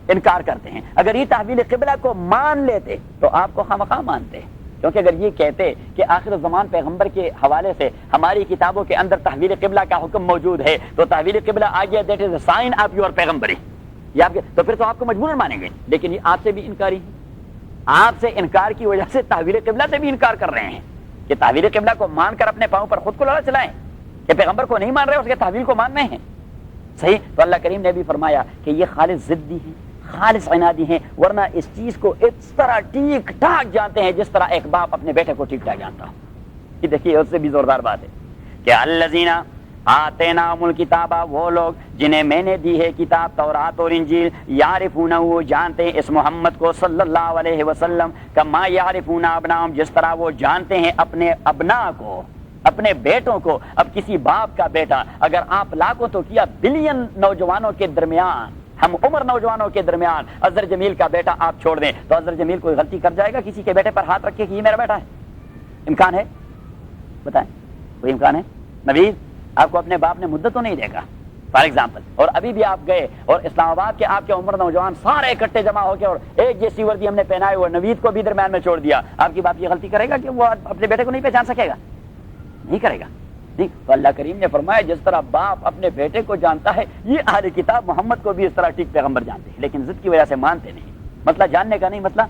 انکار کرتے ہیں. اگر یہ تحویل قبلہ کو مان لیتے تو آپ کو خامخواہ مانتے، کیونکہ اگر یہ کہتے کہ آخر الزمان پیغمبر کے حوالے سے ہماری کتابوں کے اندر تحویل قبلہ کا حکم موجود ہے تو تحویل قبلہ آ گیا، that is a sign of your پیغمبری، یہ آپ کے، تو پھر تو آپ کو مجبوراً مانیں گے. لیکن یہ آپ سے بھی انکاری ہے، آپ سے انکار کی وجہ سے تحویل قبلہ سے بھی انکار کر رہے ہیں کہ تحویل قبلہ کو مان کر اپنے پاؤں پر خود کو لڑا چلائیں کہ پیغمبر کو نہیں مان رہے، اس کے تحویل کو مان رہے ہیں. صحیح. تو اللہ کریم نے بھی فرمایا کہ یہ خالص ضدی ہیں، خالص عنادی ہیں، ورنہ اس چیز کو اس طرح ٹھیک ٹھاک جانتے ہیں جس طرح ایک باپ اپنے بیٹے کو ٹھیک ٹھاک جانتا ہو. یہ دیکھیے اس سے بھی زوردار بات ہے کہ الذین آتیناہم الکتاب، وہ لوگ جنہیں میں نے دی ہے کتاب تورات اور انجیل، یعرفونہ، وہ جانتے ہیں اس محمد کو صلی اللہ علیہ وسلم، کما یعرفون ابناہم، جس طرح وہ جانتے ہیں اپنے ابنا کو، اپنے بیٹوں کو. اب کسی باپ کا بیٹا، اگر آپ لاکھوں تو کیا بلین نوجوانوں کے درمیان، ہم عمر نوجوانوں کے درمیان اظہر جمیل کا بیٹا آپ چھوڑ دیں تو اظہر جمیل کوئی غلطی کر جائے گا کسی کے بیٹے پر ہاتھ رکھ کے کہ یہ میرا بیٹا ہے؟ امکان ہے؟ بتائیں، کوئی امکان ہے؟ نوید آپ کو اپنے باپ نے مدت تو نہیں دیکھا فار ایگزامپل، اور ابھی بھی آپ گئے اور اسلام آباد کے آپ کے عمر نوجوان سارے اکٹھے جمع ہو کے اور ایک جیسی وردی ہم نے پہنائے ہوئے نوید کو بھی درمیان میں چھوڑ دیا، آپ کی باپ یہ غلطی کرے گا کہ وہ اپنے بیٹے کو نہیں پہچان سکے گا؟ نہیں کرے گا. نہیں. تو اللہ کریم نے فرمایا جس طرح باپ اپنے بیٹے کو جانتا ہے، یہ اہل کتاب محمد کو بھی اس طرح ٹھیک پیغمبر جانتے ہیں، لیکن ضد کی وجہ سے مانتے نہیں. مسئلہ جاننے کا نہیں، مسئلہ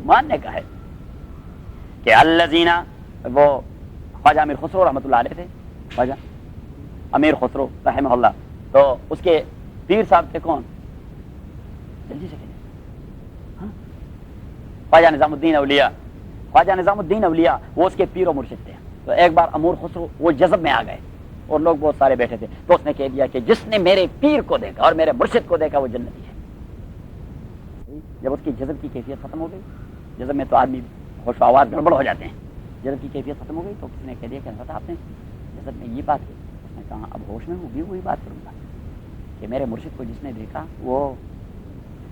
ماننے کا ہے. کہ الذین، وہ خواجہ امیر خسرو رحمۃ اللہ علیہ تھے، خواجہ امیر خسرو رحمہ اللہ، تو اس کے پیر صاحب تھے کون؟ جلدی سے کہیے. خواجہ نظام الدین اولیاء. خواجہ نظام الدین اولیاء وہ اس کے پیر و مرشد تھے. تو ایک بار امیر خسرو وہ جذب میں آ گئے اور لوگ بہت سارے بیٹھے تھے، تو اس نے کہہ دیا کہ جس نے میرے پیر کو دیکھا اور میرے مرشد کو دیکھا وہ جنتی ہے. جب اس کی جذب کی کیفیت ختم ہو گئی، جذب میں تو آدمی ہوش و آواز گڑبڑ ہو جاتے ہیں، جذب کی کیفیت ختم ہو گئی تو کسی نے کہہ دیا کہ حضرت آپ نے جذب میں یہ بات کی. اس نے کہا اب ہوش میں ہوں بھی وہی بات کروں گا کہ میرے مرشد کو جس نے دیکھا وہ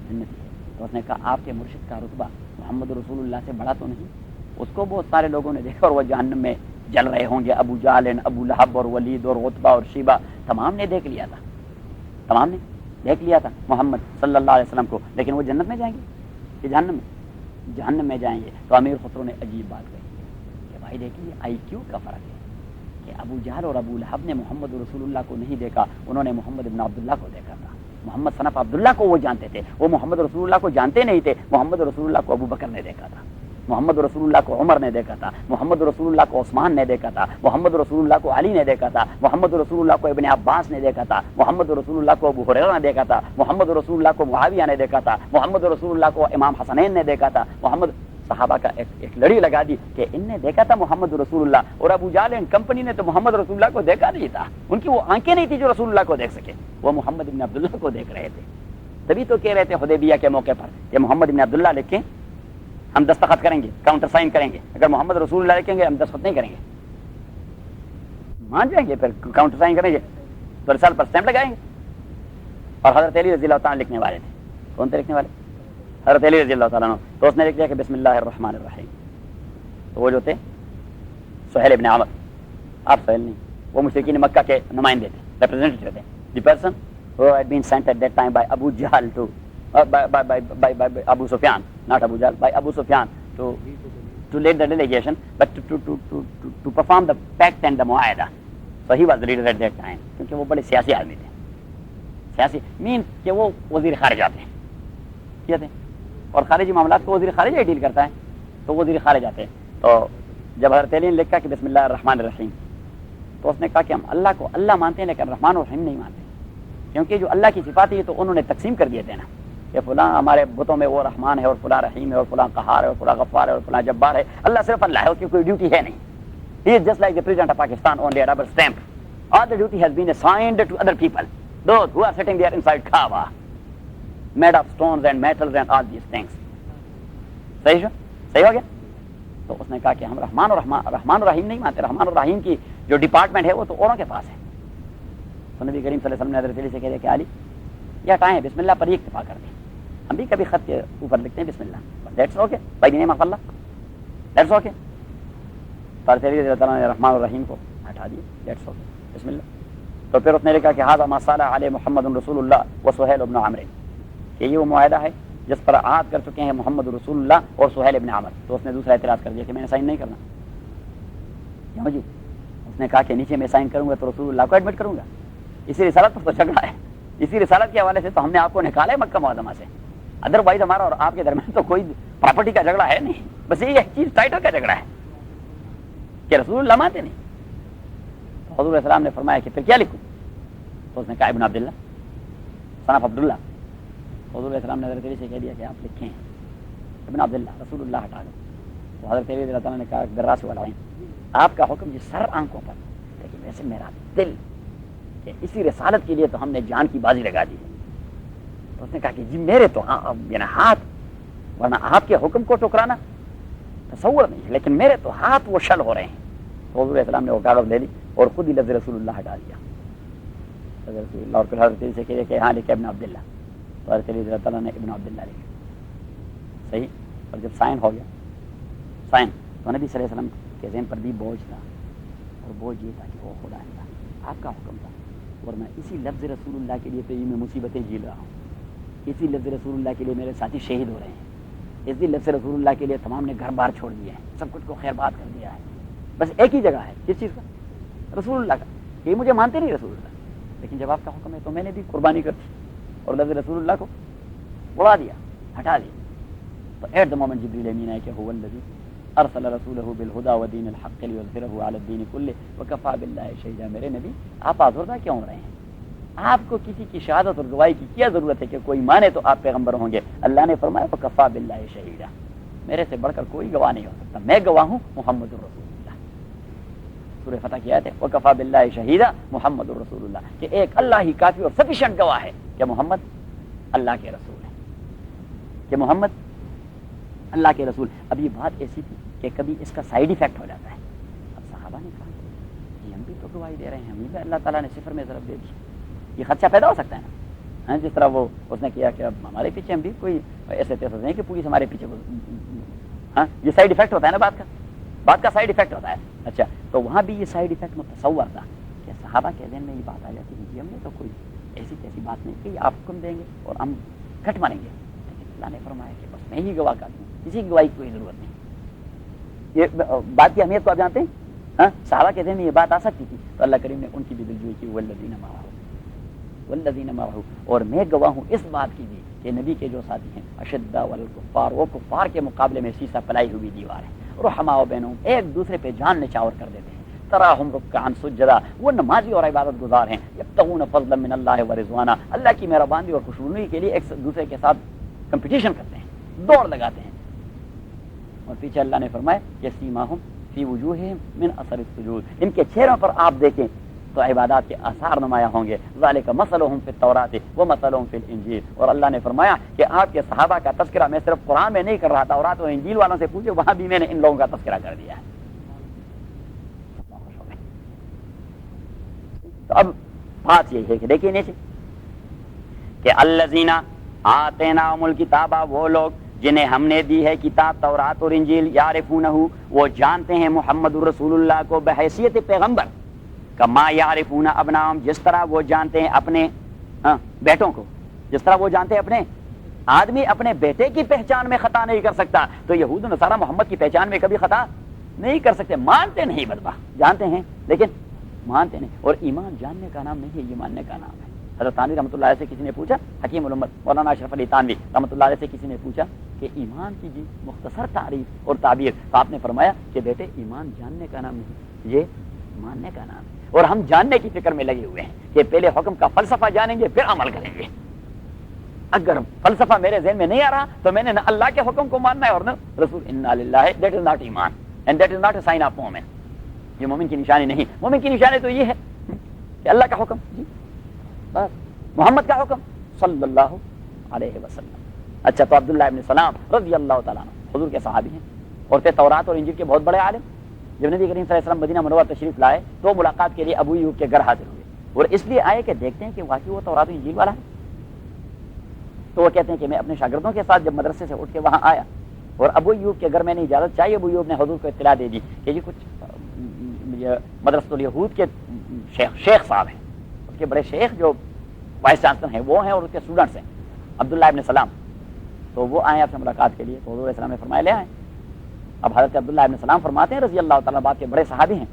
جنتی ہے. تو اس نے کہا آپ کے مرشد کا رتبہ محمد رسول اللہ سے بڑا تو نہیں؟ اس کو بہت سارے لوگوں نے دیکھا اور وہ جہنم میں جل رہے ہوں گے، ابو جہل، ابو لہب اور ولید اور عتبہ اور شیبہ، تمام نے دیکھ لیا تھا، تمام نے دیکھ لیا تھا محمد صلی اللہ علیہ وسلم کو، لیکن وہ جنت میں جائیں گے کہ جہنم میں؟ جہنم میں جائیں گے. تو امیر خسرو نے عجیب بات کہی کہ بھائی دیکھیے آئی کیو کا فرق ہے کہ ابو جہل اور ابو لہب نے محمد رسول اللہ کو نہیں دیکھا، انہوں نے محمد ابن عبداللہ کو دیکھا تھا. محمد صنف عبداللہ کو وہ جانتے تھے، وہ محمد رسول اللہ کو جانتے نہیں تھے. محمد رسول اللہ کو ابو بکر نے دیکھا تھا، محمد رسول اللہ کو عمر نے دیکھا تھا، محمد رسول اللہ کو عثمان نے دیکھا تھا، محمد رسول اللہ کو علی نے دیکھا تھا، محمد رسول اللہ کو ابن عباس نے دیکھا تھا، محمد رسول اللہ کو ابو ہریرہ نے دیکھا تھا، محمد رسول اللہ کو معاویہ نے دیکھا تھا، محمد رسول اللہ کو امام حسنین نے دیکھا تھا. محمد صحابہ کا ایک لڑی لگا دی کہ ان نے دیکھا تھا محمد رسول اللہ، اور ابو جہل اینڈ کمپنی نے تو محمد رسول اللہ کو دیکھا نہیں تھا. ان کی وہ آنکھیں نہیں تھی جو رسول اللہ کو دیکھ سکے، وہ محمد ابن عبداللہ کو دیکھ رہے تھے. تبھی تو کہہ رہے تھے حدیبیہ کے موقع پر کہ محمد ابن عبداللہ لکھیں ہم دستخط کریں گے، کاؤنٹر سائن کریں گے. اگر محمد رسول اللہ لکھیں گے ہم دستخط نہیں کریں گے. مان جائیں گے پھر کاؤنٹر سائن کریں گے تو رسالت پر اسٹیمپ لگائیں گے. اور حضرت علی رضی اللہ تعالیٰ لکھنے والے تھے. کون تھے لکھنے والے؟ حضرت علی رضی اللہ تعالیٰ عنہ. تو اس نے لکھ دیا کہ بسم اللہ الرحمن الرحیم. تو وہ جو تھے سہیل ابن عامر، آپ سہیل نہیں، وہ مشرکین مکہ کے نمائندے تھے، ریپرزینٹیٹیو تھے. the person who had been sent at that time by Abu Jahl to by Abu Sufyan, not Abu Jahl, by Abu Sufyan to lead the delegation, but to perform the pact and the mu'ahada. So he was the leader at that time. کیونکہ وہ بڑے سیاسی آدمی تھے. سیاسی مین کہ وہ وزیر خارجہ تھے کیا تھے, اور خارجی معاملات کو وزیر خارجہ ڈیل کرتا ہے, تو وزیر خارجہ تھے. تو جب حضرت علی نے لکھا کہ بسم اللہ الرحمن الرحیم, تو اس نے کہا کہ ہم اللہ کو اللہ مانتے ہیں لیکن رحمان اور رحیم نہیں مانتے, کیونکہ جو اللہ کی صفات ہے تو انہوں نے تقسیم کر دیے تھے نا, کہ فلاں ہمارے بتوں میں وہ رحمان ہے اور فلاں رحیم ہے اور فلاں قہار ہے اور فلاں غفار ہے اور فلاں جبار ہے. اللہ صرف اللہ ہے, اس کی کوئی ڈیوٹی ہے نہیں. He is just like the president of Pakistan, only a rubber stamp. All the duty has been assigned to other people, those who are sitting there inside Kaaba, made of stones and metals and all these things. صحیح ہو گیا. تو اس نے کہا کہ ہم رحمان اور رحیم نہیں مانتے. رحمان اور رحیم کی جو ڈپارٹمنٹ ہے وہ تو اوروں کے پاس ہے. تو نبی کریم صلی اللہ علیہ وسلم نے حضرت علی سے کہہ دیا کہ علی یہ ہٹائیں, بسم اللہ پر ہی اکتفا کر دیں. ہم بھی کبھی خط کے اوپر لکھتے ہیں بسم اللہ, that's okay by the name of اللہ, دیٹس اوکے. تو حضرت علی رضی اللہ عنہ نے رحمان اور رحیم کو ہٹا دیا, دیٹس اوکے بسم اللہ. تو پھر اس نے لکھا کہ ھذا ما صالح علیہ محمد رسول اللہ و سہیل بن عمرو, کہ یہ وہ معاہدہ ہے جس پر عہد کر چکے ہیں محمد رسول اللہ اور سہیل ابن عمر. تو اس نے دوسرا اعتراض کر دیا کہ میں نے سائن نہیں کرنا. کیوں جی؟ اس نے کہا کہ نیچے میں سائن کروں گا تو رسول اللہ کو ایڈمٹ کروں گا. اسی رسالت پر تو جھگڑا ہے, اسی رسالت کے حوالے سے تو ہم نے آپ کو نکالا ہے مکہ معظمہ سے. ادر وائز ہمارا اور آپ کے درمیان تو کوئی پراپرٹی کا جھگڑا ہے نہیں, بس یہ چیز ٹائٹل کا جھگڑا ہے کہ رسول اللہ مانتے نہیں. تو حضور السلام نے فرمایا کہ پھر کیا لکھوں؟ تو اس نے کہا ابن عبداللہ صن آف عبداللہ. حضور السلام نے حضرت علی سے کہہ دیا کہ آپ لکھیں ابن عبداللہ, رسول اللہ ہٹا دو. تو حضرت علی رضی اللہ تعالیٰ نے کہا بالراس والعین, آپ کا حکم جس سر آنکھوں پر, لیکن ویسے میرا دل کہ اسی رسالت کے لیے تو ہم نے جان کی بازی لگا دی. تو اس نے کہا کہ جی میرے تو یعنی ہاتھ, ورنہ آپ کے حکم کو ٹکرانا تصور نہیں, لیکن میرے تو ہاتھ وہ شل ہو رہے ہیں. تو حضور السلام نے وہ کاغذ لے لی اور خود ہی لفظ رسول اللہ ہٹا دیا. رسول اللہ, اور پھر حضرت علی سے کہہ کہ ہاں لکھے ابن عبداللہ. تو حضرت علی رضی اللہ تعالیٰ نے ابن عبداللہ لکھا. صحیح. اور جب سائن ہو گیا سائن, تو نبی صلی اللہ علیہ وسلم کے ذہن پر بھی بوجھ تھا, اور بوجھ یہ تھا کہ وہ خدا اللہ آپ کا حکم تھا, ورنہ اسی لفظ رسول اللہ کے لیے تو یہ میں مصیبتیں جھیل رہا ہوں. اسی لفظ رسول اللہ کے لیے میرے ساتھی شہید ہو رہے ہیں. اسی لفظ رسول اللہ کے لیے تمام نے گھر بار چھوڑ دیا ہے, سب کچھ کو خیر بات کر دیا ہے. بس ایک ہی جگہ ہے کس چیز کا, رسول اللہ کا. یہ مجھے مانتے نہیں رسول اللہ, لیکن جب آپ کا حکم ہے تو میں نے بھی قربانی کر دی اور لفظ رسول اللہ کو اڑا دیا, ہٹا دیا. تو ایٹ دا مومنٹ جبریل امین ہے کہ هو الذی ارسل رسولہ بالہدی ودین الحق لیظہرہ علی الدین کلہ وکفی باللہ شہیدا. میرے نبی آپ آزردہ کیوں ہو رہے ہیں؟ آپ کو کسی کی شہادت اور گواہی کی کیا ضرورت ہے کہ کوئی مانے تو آپ پیغمبر ہوں گے؟ اللہ نے فرمایا وکفی باللہ شہیدا, میرے سے بڑھ کر کوئی گواہ نہیں ہو سکتا, میں گواہ ہوں محمد رسول اللہ. سورہ فتح کی آیت ہے وکفی باللہ شہیدا محمد رسول اللہ, کہ ایک اللہ ہی کافی اور سفیشینٹ گواہ ہے کہ محمد اللہ کے رسول ہے, کہ محمد اللہ کے رسول. اب یہ بات ایسی تھی کہ کبھی اس کا سائیڈ ایفیکٹ ہو جاتا ہے. اب صحابہ نے کہا کہ ہم بھی تو گواہی دے رہے ہیں, ہمیں بھی اللہ تعالیٰ نے صفر میں ضرب دے دی. یہ خدشہ پیدا ہو سکتا ہے نا, جس طرح وہ اس نے کیا کہ اب ہمارے پیچھے ہم بھی کوئی ایسے تیسے نہیں کہ پولیس ہمارے پیچھے. ہاں یہ سائیڈ ایفیکٹ ہوتا ہے نا, بات کا سائیڈ ایفیکٹ ہوتا ہے. اچھا, تو وہاں بھی یہ سائیڈ ایفیکٹ متصور تھا کہ صحابہ کے ذہن میں یہ بات آ جاتی ہے کہ ہم نے تو کوئی ایسی تیسی بات نہیں کہ آپ حکم دیں گے اور ہم کٹ مانیں گے. لیکن اللہ نے فرمایا کہ بس میں ہی گواہ کر دوں, کسی کی گواہی کی کوئی ضرورت نہیں. یہ بات کی اہمیت کو آپ جانتے ہیں. ہاں صحابہ کے ذہن میں یہ بات آ سکتی تھی, تو اللہ کریم نے ان کی بھی دلجوئی کی والذین معہ, اور میں گواہ ہوں اس بات کی بھی کہ نبی کے جو ساتھی ہیں اشداء والکفار, وہ کفار کے مقابلے میں سیسا پلائی ہوئی دیوار ہے. رحماء بینہم, ایک دوسرے پہ جان نچاور کر دیتے ہیں. تراہم رکعا سجدا, وہ نمازی اور عبادت گزار ہیں. یبتغون فضلا من اللہ ورضوانا, اللہ کی مہربانی اور خوشنودی کے لیے ایک دوسرے کے ساتھ کمپٹیشن کرتے ہیں, دوڑ لگاتے ہیں. اور پیچھے اللہ نے فرمایا کہ سیماہم فی وجوہہم من اثر السجود, ان کے چہروں پر آپ دیکھیں تو عبادات کے آثار نمایاں ہوں گے. ذالک مثلہم فی التوراۃ ومثلہم فی الانجیل, اور اللہ نے فرمایا کہ آپ کے صحابہ کا تذکرہ میں صرف قرآن میں نہیں کر رہا, تورات اور انجیل والوں سے پوچھے, وہاں بھی میں نے ان لوگوں کا تذکرہ کر دیا ہے. تو اب بات یہ ہے کہ دیکھیے نیچے کہ الذین آتیناہم الکتاب, وہ لوگ جنہیں ہم نے دی ہے کتاب تورات اور انجیل, یعرفونہ, وہ جانتے ہیں محمد الرسول اللہ کو بحیثیت پیغمبر, کما یعرفون ابناہم، جس طرح وہ جانتے ہیں اپنے بیٹوں کو، جس طرح وہ جانتے ہیں اپنے آدمی اپنے بیٹے کی پہچان میں خطا نہیں کر سکتا، تو یہود و نصارہ محمد کی پہچان میں کبھی خطا نہیں کر سکتے. مانتے نہیں بدبخت، جانتے ہیں لیکن مانتے نہیں. اور ایمان جاننے کا نام نہیں ہے، یہ ماننے کا نام ہے. حضرت تھانوی رحمۃ اللہ علیہ سے کسی نے پوچھا، حکیم الامت مولانا اشرف علی تھانوی رحمۃ اللہ علیہ سے کسی نے پوچھا کہ ایمان کی جی مختصر تعریف اور تعبیر، تو آپ نے فرمایا کہ بیٹے ایمان جاننے کا نام نہیں، یہ ماننے کا نام ہے. اور ہم جاننے کی فکر میں لگے ہوئے ہیں کہ پہلے حکم کا فلسفہ جانیں گے پھر عمل کریں گے. اگر فلسفہ میرے ذہن میں نہیں آ رہا تو میں نے نہ اللہ کے حکم کو ماننا ہے اور نہ رسول. انا للہ، دیٹ از ناٹ ایمان and that is not a sign of مومن. یہ مومن کی نشانی نہیں. مومن کی نشانی تو یہ ہے کہ اللہ کا حکم جی بس، محمد کا حکم صلی اللہ علیہ وسلم. اچھا، تو عبداللہ ابن سلام رضی اللہ تعالیٰ عنہ حضور کے صحابی ہیں اور تھے تورات اور انجیل کے بہت بڑے عالم. جب نبی کریم صلی اللہ علیہ وسلم مدینہ منورہ تشریف لائے تو ملاقات کے لیے ابو ایوب کے گھر حاضر ہوئے، اور اس لیے آئے کہ دیکھتے ہیں کہ واقعی وہ تورات و انجیل والا ہے. تو وہ کہتے ہیں کہ میں اپنے شاگردوں کے ساتھ جب مدرسے سے اٹھ کے وہاں آیا اور ابو ایوب کے گھر میں نے اجازت چاہیے، ابو ایوب نے حضور کو اطلاع دے دی کہ یہ کچھ مدرسۃ الیہود کے شیخ صاحب ہیں، اس کے بڑے شیخ جو وائس چانسلر ہیں وہ ہیں اور اس کے اسٹوڈنٹس ہیں عبداللہ ابن سلام. تو وہ آئے آپ سے ملاقات کے لیے، تو حضور علیہ السلام نے فرمایا لے آئیں. اب حضرت عبداللہ ابن سلام فرماتے ہیں رضی اللہ تعالیٰ بعد کے بڑے صحابی ہیں.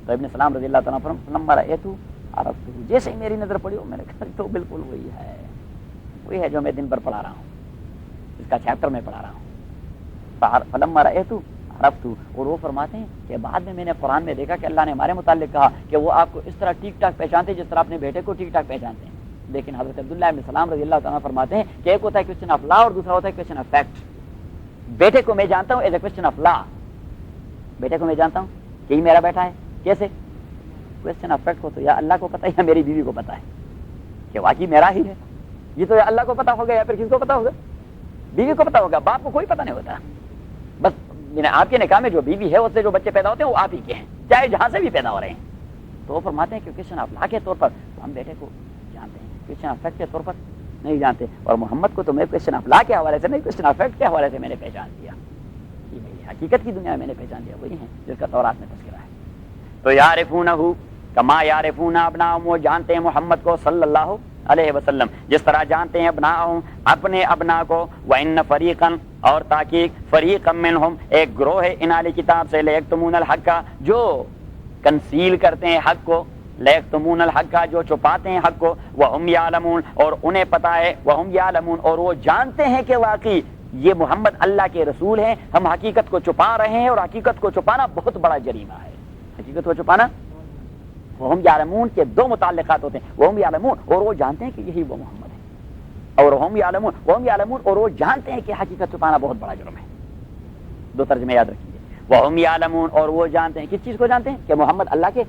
تو ابن سلام رضی اللہ تعالیٰ لما رأیتہ عرفتہ، جیسے ہی میری نظر پڑی میں نے کہا تو بالکل وہی ہے جو میں دن بھر پڑھا رہا ہوں، اس کا چیپٹر میں پڑھا رہا ہوں. فلما رأیتہ عرفتہ، اور وہ فرماتے ہیں کہ بعد میں نے قرآن میں دیکھا کہ اللہ نے ہمارے متعلق کہا کہ وہ آپ کو اس طرح ٹھیک ٹھاک پہچانتے جس طرح اپنے بیٹے کو ٹھیک ٹھاک پہچانتے ہیں. لیکن حضرت عبداللہ ابن سلام رضی اللہ تعالیٰ فرماتے ہیں کہ ایک ہوتا ہے کویسچن آف لا اور دوسرا ہوتا ہے کویسچن آف فیکٹ. بیٹے کو میں جانتا ہوں as a question of law, بیٹے کو میں جانتا ہوں کہ یہ میرا بیٹا ہے. کیسے؟ کویسچن آف فیکٹ کو تو یا اللہ کو پتا ہے یا میری بیوی کو پتا ہے کہ واقعی میرا ہی ہے. یہ تو یا اللہ کو پتا ہوگا یا پھر کس کو پتا ہوگا؟ بیوی کو پتا ہوگا. باپ کو کوئی پتا نہیں ہوتا. بس آپ کے نکاح میں جو بیوی ہے اس سے جو بچے پیدا ہوتے ہیں وہ آپ ہی کے ہیں، چاہے جہاں سے بھی پیدا ہو رہے ہیں. تو وہ فرماتے ہیں کہ کویسچن آف لا کے طور پر ہم بیٹے کو جانتے ہیں، کویسچن آف فیکٹ کے طور پر نہیں جانتے. اور محمد کو تو میں کویسچن آف لا کے حوالے سے نہیں، کویسچن آف فیکٹ کے حوالے سے میں نے پہچان دیا. حقیقت کی دنیا میں نے پہچان دیا، وہی ہیں جس کا تورات میں تذکرہ ہے. تو یعرفونہ کما یعرفون ابناءہم، وہ جانتے ہیں محمد کو صلی اللہ علیہ وسلم جس طرح جانتے ہیں ابناءہم اپنے ابنا کو. وان فریقا، اور تحقیق فریقا منہم، ایک گروہ ہے ان اہل کتاب سے، لیکتمون الحق، جو کنسیل کرتے ہیں حق کو، لیکتمون الحق، جو چھپاتے ہیں حق کو، وہم یعلمون، اور انہیں پتہ ہے، وہم یعلمون، اور وہ جانتے ہیں کہ واقعی یہ محمد اللہ کے رسول ہیں. ہم حقیقت کو چھپا رہے ہیں اور حقیقت کو چھپانا بہت بڑا جریمہ ہے. حقیقت کو چھپانا، وہم یعلمون کے دو متعلقات ہوتے ہیں، وہم یعلمون، اور وہ جانتے ہیں کہ یہی وہ محمد ہے، اور وہم یعلمون، اور وہ جانتے ہیں کہ حقیقت چھپانا بہت بڑا جرم ہے. دو ترجمے یاد رکھیے، وہم یعلمون، اور وہ جانتے ہیں. کس چیز کو جانتے ہیں؟ کہ محمد اللہ کے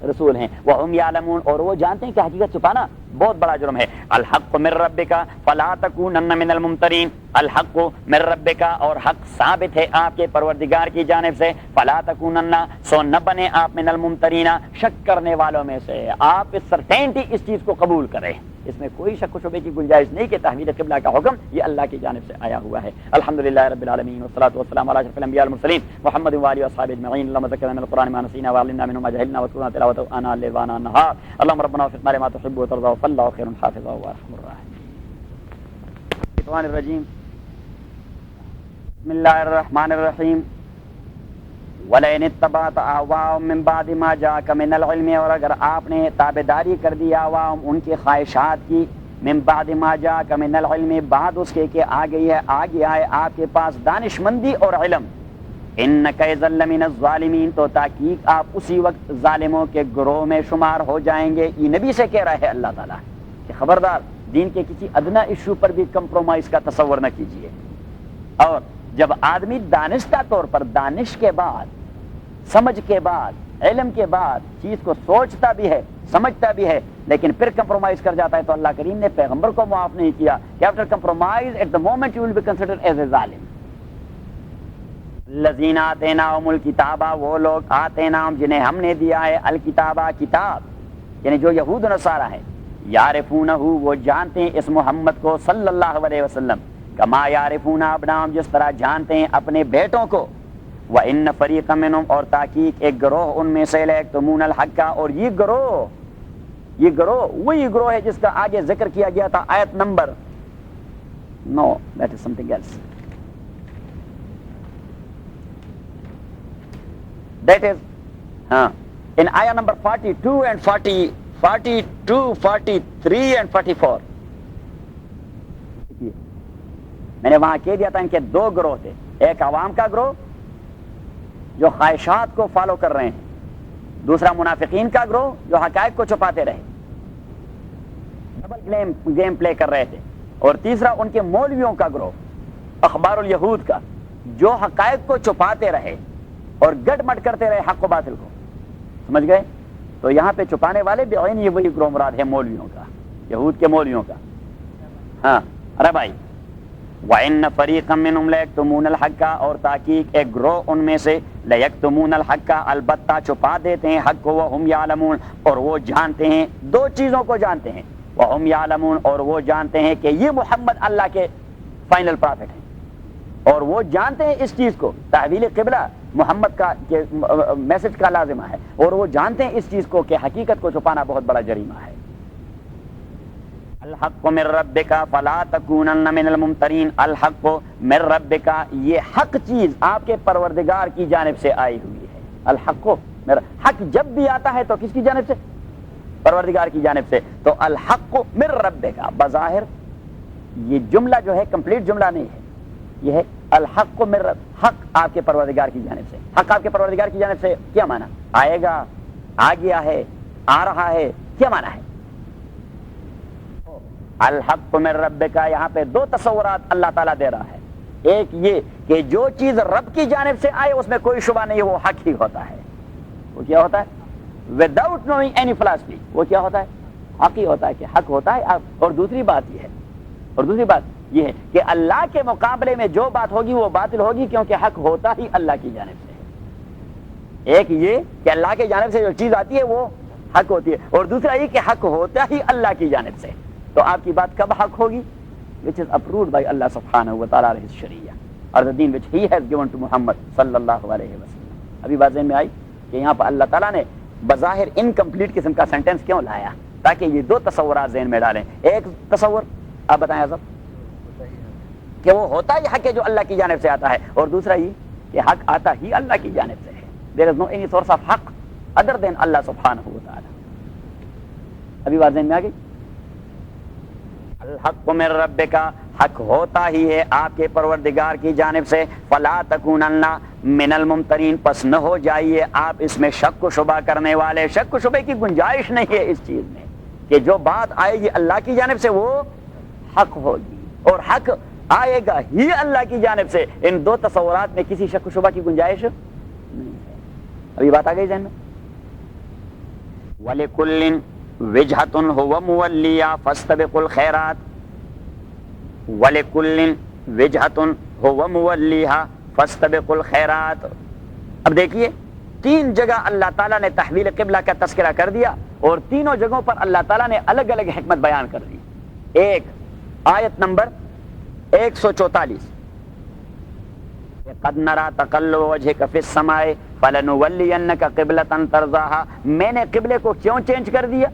رسول ہیں. وہم یعلمون، اور وہ جانتے ہیں کہ حقیقت چھپانا بہت بڑا جرم ہے. الحق من ربک فلا تکونن من الممترین، الحق من ربک، اور حق ثابت ہے آپ کے پروردگار کی جانب سے. فلا تکونن، سو نہ بنے آپ من الممترین، شک کرنے والوں میں سے. آپ اس سرٹینٹی اس چیز کو قبول کریں، اس میں کوئی شک و شبے کی گنجائش نہیں کہ تحویل قبلہ کا حکم یہ اللہ کی جانب سے آیا ہوا ہے. الحمدللہ رب العالمین والصلاۃ والسلام علی اشرف الانبیاء والمرسلین محمد وآلہ وصحبہ اجمعین. اللهم ذکرنا من القرآن ما نسینا وعلمنا منه ما جهلنا واذكرنا تلاوته آناء الليل وآناء النهار. اللهم ربنا وفقنا لما تحب وترضى فالله خير حافظا وارحم الراحمين. الشیطان الرجیم، بسم اللہ الرحمن الرحیم. وَلَئِنِ اتَّبَعْتَ أَهْوَاءَهُم مِّن بَعْدِ مَا جَاءَكَ مِنَ الْعِلْمِ، اور اگر آپ نے تابعداری کر دی اہواءہم ان کی خواہشات کی، من بعد ما جاءک من العلم، بعد اس کے کہ آ گیا ہے آپ کے پاس دانش مندی اور علم. انک اذا لمن الظالمین، تو تحقیق آپ اسی وقت ظالموں کے گروہ میں شمار ہو جائیں گے. یہ نبی سے کہہ رہا ہے اللہ تعالیٰ کہ خبردار دین کے کسی ادنا ایشو پر بھی کمپرومائز کا تصور نہ کیجیے. اور جب آدمی دانستہ طور پر، دانش کے بعد، سمجھ کے بعد، علم کے بعد چیز کو سوچتا بھی ہے، سمجھتا بھی ہے، لیکن پھر کمپرومائز کر جاتا ہے، تو اللہ کریم نے پیغمبر کو معاف نہیں کیا کہ after compromise at the moment you will be considered as a ظالم. الذین آتیناہم الکتاب، وہ لوگ آتیناہم جنہیں ہم نے دیا ہے الکتاب کتاب، یعنی جو یہود و نصارہ ہیں. یعرفونہ، وہ جانتے ہیں اس محمد کو صلی اللہ علیہ وسلم. کما یعرفون ابناہم، جس طرح جانتے ہیں اپنے بیٹوں کو. وَإِنَّ فَرِيقًا مِّنْهُمْ اور تحقیق ایک گروہ ان میں سے لَيَكْتُمُونَ الْحَقَّ اور یہ گروہ وہی گروہ ہے جس کا آگے ذکر کیا گیا تھا آیت نمبر نو that is something else that is in ayah number 42 and 42 43 and 44 میں نے وہاں کہہ دیا تھا ان کے دو گروہ تھے ایک عوام کا گروہ جو خواہشات کو فالو کر رہے ہیں دوسرا منافقین کا گروہ جو حقائق کو چھپاتے رہے ڈبل گیم پلے کر رہے تھے اور تیسرا ان کے مولویوں کا گروہ اخبار الیہود کا جو حقائق کو چھپاتے رہے اور گٹ مٹ کرتے رہے حق و باطل کو سمجھ گئے تو یہاں پہ چھپانے والے بھی یہ وہی گروہ مراد ہے مولویوں کا یہود کے مولویوں کا ہاں ارے بھائی وَإِنَّ فَرِيقًا مِّنْهُمْ لَيَكْتُمُونَ الْحَقَّ اور تحقیق ایک گروہ ان میں سے لَيَكْتُمُونَ الْحَقَّ البتہ چھپا دیتے ہیں حق کو وَهُمْ يَعْلَمُونَ اور وہ جانتے ہیں دو چیزوں کو جانتے ہیں وَهُمْ يَعْلَمُونَ اور وہ جانتے ہیں کہ یہ محمد اللہ کے فائنل پرافٹ ہیں اور وہ جانتے ہیں اس چیز کو تحویل قبلہ محمد کا میسج کا لازمہ ہے اور وہ جانتے ہیں اس چیز کو کہ حقیقت کو چھپانا بہت بڑا جریمہ ہے الحق من ربک فلا تکونن من الممترین الحق من ربک یہ حق چیز آپ کے پروردگار کی جانب سے آئی ہوئی ہے الحق حق جب بھی آتا ہے تو کس کی جانب سے پروردگار کی جانب سے تو الحق من ربک بظاہر یہ جملہ جو ہے کمپلیٹ جملہ نہیں ہے یہ ہے الحق من رب حق آپ کے پروردگار کی جانب سے حق آپ کے پروردگار کی جانب سے کیا معنی آئے گا آ گیا ہے آ رہا ہے کیا معنی ہے الحق من ربک یہاں پہ دو تصورات اللہ تعالیٰ دے رہا ہے ایک یہ کہ جو چیز رب کی جانب سے آئے اس میں کوئی شبہ نہیں وہ حق ہی ہوتا ہے وہ کیا ہوتا ہے وداؤٹ نوئنگ اینی فلاسفی وہ کیا ہوتا ہے حق ہی ہوتا ہے کہ حق ہوتا ہے اور دوسری بات یہ ہے کہ اللہ کے مقابلے میں جو بات ہوگی وہ باطل ہوگی کیونکہ حق ہوتا ہی اللہ کی جانب سے ہے ایک یہ کہ اللہ کی جانب سے جو چیز آتی ہے وہ حق ہوتی ہے اور دوسرا یہ کہ حق ہوتا ہی اللہ کی جانب سے تو آپ کی بات کب حق ہوگی which is approved by Allah subhanahu wa ta'ala his sharia or the deen which he has given to Muhammad sallallahu alayhi wa sallam ابھی بات ذہن میں آئی کہ یہاں پر اللہ تعالیٰ نے بظاہر انکمپلیٹ قسم کا سینٹینس کیوں لایا تاکہ یہ دو تصورات ذہن میں ڈالیں ایک تصور آپ بتائیں سب کہ وہ ہوتا ہی حق ہے جو اللہ کی جانب سے آتا ہے اور دوسرا یہ کہ حق آتا ہی اللہ کی جانب سے ہے there is no any source of حق other than Allah subhanahu wa ta'ala ابھی بات ذہن میں آ گئی الحق من ربک حق ہوتا ہی ہے آپ کے پروردگار کی جانب سے فلا تکونن من الممترین پس نہ ہو جائیے آپ اس میں شک و شبہ کرنے والے شک و شبہ کی گنجائش نہیں ہے اس چیز میں کہ جو بات آئے گی اللہ کی جانب سے وہ حق ہوگی اور حق آئے گا ہی اللہ کی جانب سے ان دو تصورات میں کسی شک و شبہ کی گنجائش نہیں ہے ابھی بات آ گئی ذہن میں وَلِكُلٍّ وجہتن ہوا مولیہ فاستبقوا الخیرات ولکل وجہتن ہوا مولیہ فاستبقوا الخیرات اب دیکھیے تین جگہ اللہ تعالیٰ نے تحویل قبلہ کا تذکرہ کر دیا اور تینوں جگہوں پر اللہ تعالیٰ نے الگ الگ حکمت بیان کر دی ایک آیت نمبر 144 قد نرى تقلب وجهك في السماء فلنولينك قبلة ترضاها میں نے قبلے کو کیوں چینج کر دیا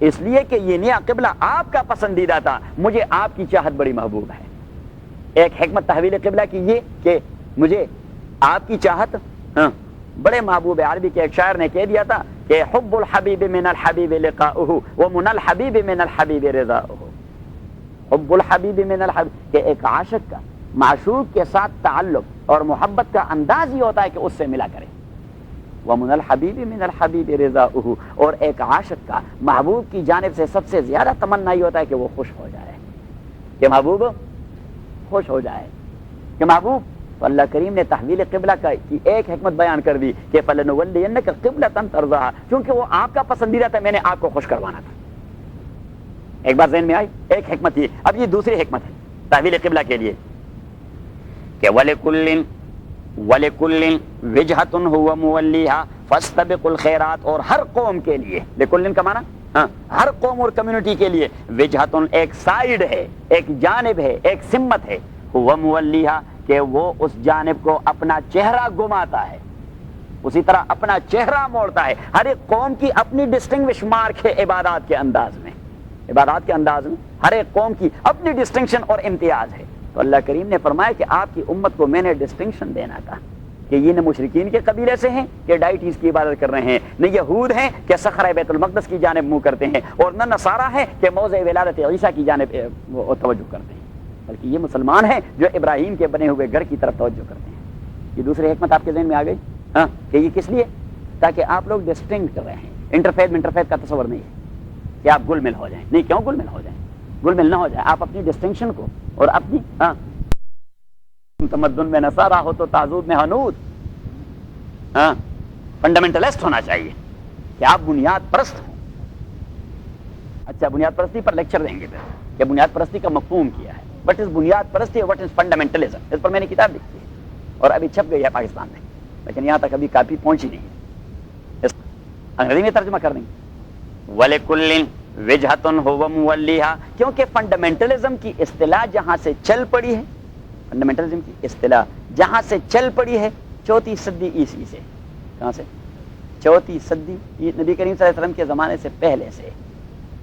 اس لیے کہ یہ نیا قبلہ آپ کا پسندیدہ تھا مجھے آپ کی چاہت بڑی محبوب ہے ایک حکمت تحویل قبلہ کی یہ کہ مجھے آپ کی چاہت بڑے محبوب ہے عربی کے ایک شاعر نے کہہ دیا تھا کہ حب الحبیب من الحبیب لقاؤہ ومن الحبیب من الحبیب رضاؤہ حب الحبیب من الحبیب کہ ایک عاشق کا معشوق کے ساتھ تعلق اور محبت کا انداز یہ ہوتا ہے کہ اس سے ملا کرے ومن الحبیب من الحبیب رضاؤہ اور ایک عاشق کا محبوب کی جانب سے سب سے زیادہ تمنا یہ ہوتا ہے کہ وہ خوش ہو جائے کہ محبوب خوش ہو جائے کہ محبوب تو اللہ کریم نے تحویل قبلہ کی ایک حکمت بیان کر دی کہ فلنولینک قبلۃ ترضاها کیونکہ وہ آپ کا پسندیدہ تھا میں نے آپ کو خوش کروانا تھا ایک بات ذہن میں آئی ایک حکمت یہ اب یہ دوسری حکمت ہے تحویل قبلہ کے لیے کہ وَلِكُلٍّ وِجْهَةٌ هُوَ مُوَلِّيهَا فَاسْتَبِقُوا الْخَيْرَاتِ اور ہر قوم کے لیے لِكُلٍّ کا معنی ہر قوم اور کمیونٹی کے لیے وجہتن ایک سائیڈ ہے ایک جانب ہے ایک سمت ہے هُوَ مُوَلِّيهَا کہ وہ اس جانب کو اپنا چہرہ گھماتا ہے، اسی طرح اپنا چہرہ موڑتا ہے۔ ہر ایک قوم کی اپنی ڈسٹنگوش مارک ہے عبادات کے انداز میں، عبادات کے انداز میں ہر ایک قوم کی اپنی ڈسٹنکشن اور امتیاز ہے۔ تو اللہ کریم نے فرمایا کہ آپ کی امت کو میں نے ڈسٹنکشن دینا تھا کہ یہ نہ مشرکین کے قبیلے سے ہیں کہ ڈائٹیز کی عبادت کر رہے ہیں، نہ یہود ہیں کہ صخرہ بیت المقدس کی جانب منہ کرتے ہیں، اور نہ نصارہ ہیں کہ موضع ولادت عیسیٰ کی جانب توجہ کرتے ہیں، بلکہ یہ مسلمان ہیں جو ابراہیم کے بنے ہوئے گھر کی طرف توجہ کرتے ہیں۔ یہ دوسری حکمت آپ کے ذہن میں آ گئی ہاں کہ یہ کس لیے؟ تاکہ آپ لوگ ڈسٹنکٹ کر رہے ہیں، انٹرفیت کا تصور نہیں ہے کہ آپ گل مل ہو جائیں، نہیں، کیوں گل مل ہو جائیں؟ گل مل نہ ہو جائے، آپ اپنی ڈسٹنکشن کو اور اپنی تمدن میں نصارہ ہو تو تعزب میں حنود، فنڈامنٹلسٹ ہونا چاہیے کہ آپ بنیاد پرست ہوں۔ اچھا، بنیاد پرستی پر لیکچر دیں گے پھر کہ بنیاد پرستی کا مفہوم کیا ہے، وٹ از بنیاد پرستی، وٹ از فنڈامنٹلزم۔ اس پر میں نے کتاب لکھی ہے اور ابھی چھپ گئی ہے پاکستان میں، لیکن یہاں تک ابھی کاپی پہنچی نہیں ہے، اس انگریزی میں ترجمہ کر دیں گے۔ وَلِكُلٍّ وِجْهَةٌ هُوَ مُوَلِّيهَا، کیونکہ فنڈامنٹلزم کی اصطلاح جہاں سے چل پڑی ہے، فنڈامنٹلزم کی اصطلاح جہاں سے چل پڑی ہے 4 صدی عیسوی سے، کہاں سے؟ 4 صدی نبی کریم صلی اللہ علیہ وسلم کے زمانے سے پہلے سے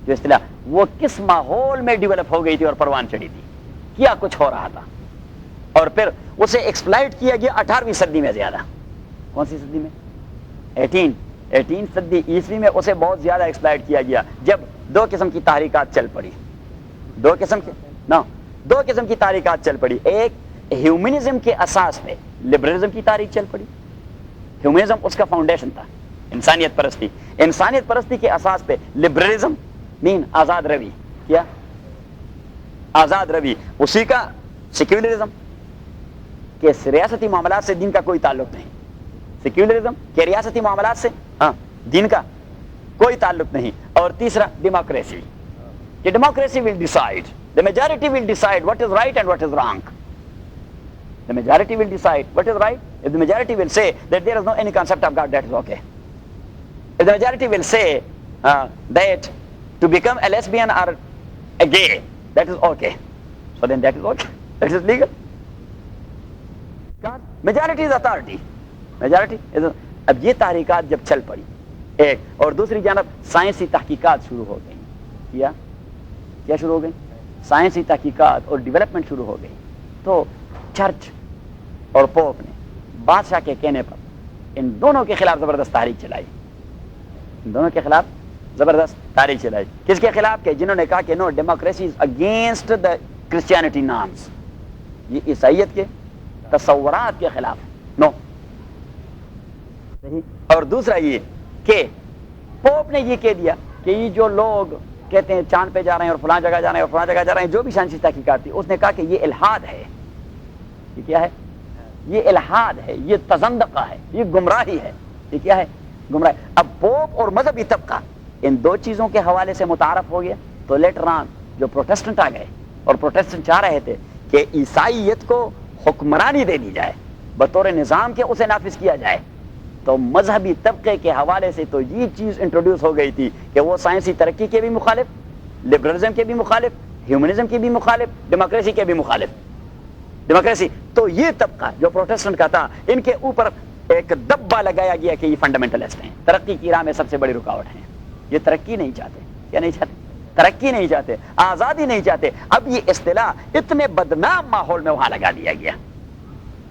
جو اصطلاح وہ کس ماحول میں ڈیولپ ہو گئی تھی اور پروان چڑھی تھی، کیا کچھ ہو رہا تھا، اور پھر اسے ایکسپلائٹ کیا گیا 18ویں صدی میں زیادہ۔ کون سی صدی میں؟ 18 صدی عیسوی میں اسے بہت زیادہ ایکسپلائٹ کیا گیا، جب 2 قسم کی تحریکات چل پڑی، 2 قسم کی تحریکات چل پڑی۔ ایک ہیومنزم کے اساس پہ لبرلزم کی تحریک چل پڑی، ہیومنزم اس کا فاؤنڈیشن تھا، انسانیت پرستی، انسانیت پرستی کے اساس پہ لبرلزم مین آزاد روی، کیا آزاد روی، اسی کا سیکولرزم کہ ریاستی معاملات سے دین کا کوئی تعلق نہیں، سیکولرزم کہ ریاستی معاملات سے دین کا کوئی تعلق نہیں، اور تیسرا ڈیموکریسی کہ democracy will decide, the majority will decide what is right and what is wrong. The majority will decide what is right. If the majority will say that there is no any concept of God, that is okay. If the majority will say that to become a lesbian or a gay, that is okay, so then that is okay, that is legal. God, majority is authority. Majority is اب یہ تحریکات جب چل پڑی ایک، اور دوسری جانب سائنسی تحقیقات شروع ہو گئی، کیا شروع ہو گئی؟ سائنسی تحقیقات اور ڈیولپمنٹ شروع ہو گئی، تو چرچ اور پوپ نے بادشاہ کے کہنے پر ان دونوں کے خلاف زبردست تحریک چلائی، ان دونوں کے خلاف زبردست تحریک چلائی۔ کس کے خلاف؟ کہ جنہوں نے کہا کہ no democracy is against the Christianity norms, یہ عیسائیت کے تصورات کے خلاف، نو۔ اور دوسرا یہ کہ پوپ نے یہ کہہ دیا کہ یہ جو لوگ کہتے ہیں چاند پہ جا رہے ہیں اور فلاں جگہ جا رہے ہیں اور فلاں جگہ جا رہے ہیں، جو بھی سائنسی تحقیقات تھی، اس نے کہا کہ یہ الحاد ہے، یہ کیا ہے؟ یہ الحاد ہے، یہ تزندقہ ہے، یہ گمراہی ہے، یہ کیا ہے؟ گمراہی۔ اب پوپ اور مذہبی طبقہ ان دو چیزوں کے حوالے سے متعارف ہو گیا، تو لیٹر آن جو پروٹیسٹنٹ آ گئے، اور پروٹیسٹنٹ چاہ رہے تھے کہ عیسائیت کو حکمرانی دے دی جائے، بطور نظام کے اسے نافذ کیا جائے، تو مذہبی طبقے کے حوالے سے تو یہ چیز انٹروڈیوس ہو گئی تھی کہ وہ سائنسی ترقی کے بھی مخالف، لبرلزم کے بھی مخالف، ہیومنزم کے بھی مخالف، ڈیموکریسی کے بھی مخالف۔ ڈیموکریسی تو یہ طبقہ جو پروٹیسٹنٹ کا تھا، ان کے اوپر ایک دبا لگایا گیا کہ یہ فنڈامنٹلسٹ ہیں، ترقی کی راہ میں سب سے بڑی رکاوٹ ہیں، یہ ترقی نہیں چاہتے، کیا نہیں چاہتے؟ ترقی نہیں چاہتے، آزادی نہیں چاہتے۔ اب یہ اصطلاح اتنے بدنام ماحول میں وہاں لگا دیا گیا،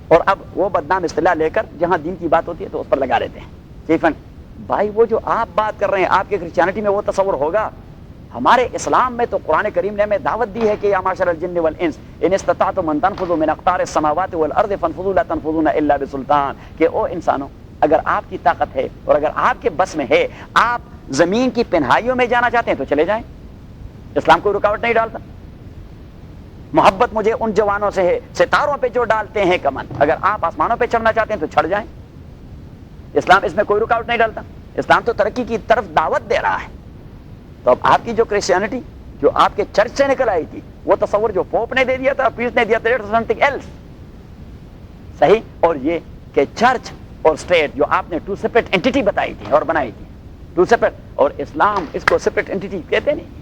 اور اب وہ بدنام اصطلاح لے کر جہاں دین کی بات ہوتی ہے تو اس پر لگا لیتے ہیں۔ کیفن بھائی وہ جو آپ بات کر رہے ہیں، آپ کے کرسچینٹی میں وہ تصور ہوگا، ہمارے اسلام میں تو قرآن کریم نے ہمیں دعوت دی ہے کہ یا معشر الجن والانس ان استطعتم ان تنفذوا من اقطار السماوات والارض فانفذوا لا تنفذون الا بسلطان، کہ او انسانوں، اگر آپ کی طاقت ہے اور اگر آپ کے بس میں ہے، آپ زمین کی پنہائیوں میں جانا چاہتے ہیں تو چلے جائیں، اسلام کوئی رکاوٹ نہیں ڈالتا۔ محبت مجھے ان جوانوں سے ہے ستاروں پہ جو ڈالتے ہیں کمن، اگر آپ آسمانوں پہ چڑھنا چاہتے ہیں تو چڑھ جائیں، اسلام اس میں کوئی رکاوٹ نہیں ڈالتا۔ اسلام تو ترقی کی طرف دعوت دے رہا ہے۔ تو اب آپ کی جو کرسچینٹی جو آپ کے چرچ سے نکل آئی تھی، وہ تصور جو پوپ نے دے دیا تھا، پیس نے دیا تھا، سمتھنگ ایلس، صحیح۔ اور یہ کہ چرچ اور اسٹیٹ جو آپ نے ٹو سیپریٹ اینٹیٹی بتائی تھی اور بنائی تھی، ٹو سیپریٹ، اور اسلام اس کو سیپریٹ اینٹیٹی کہتے نہیں،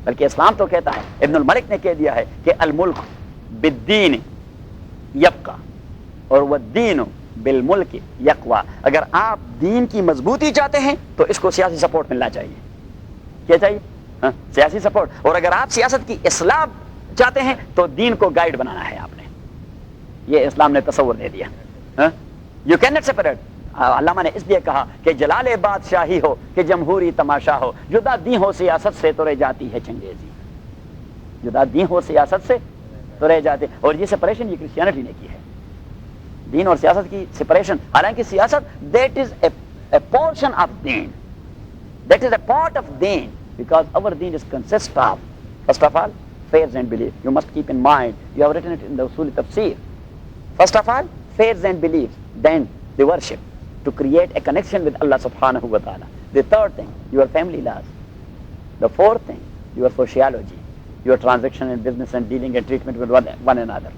بلکہ اسلام تو کہتا ہے، ابن الملک نے کہہ دیا ہے کہ الملک بالدین یبقا اور والدین بالملک یقوا. اگر آپ دین کی مضبوطی چاہتے ہیں تو اس کو سیاسی سپورٹ ملنا چاہیے. کیا چاہیے؟ سیاسی سپورٹ. اور اگر آپ سیاست کی اصلاح چاہتے ہیں تو دین کو گائیڈ بنانا ہے آپ نے. یہ اسلام نے تصور دے دیا. You can not separate. علامہ نے اس لیے کہا کہ جلال بادشاہی ہو کہ جمہوری تماشا ہو، جدا دین ہو سیاست سے تو رہ جاتی ہے چنگیزی. جدا دین ہو سیاست سے تو رہ جاتے. اور یہ سپریشن یہ کرسچینٹی نے کی ہے، دین اور سیاست کی سپریشن. حالانکہ سیاست that is a portion of دین، that is a part of دین، because our deen is consist of first of all faith and belief. You must keep in mind, you have written it in the usul tafsir. First of all faith and belief, then the worship to create a connection with Allah subhanahu wa ta'ala. The third thing, your family laws. The fourth thing, your sociology, your transaction and business and dealing and treatment with one another.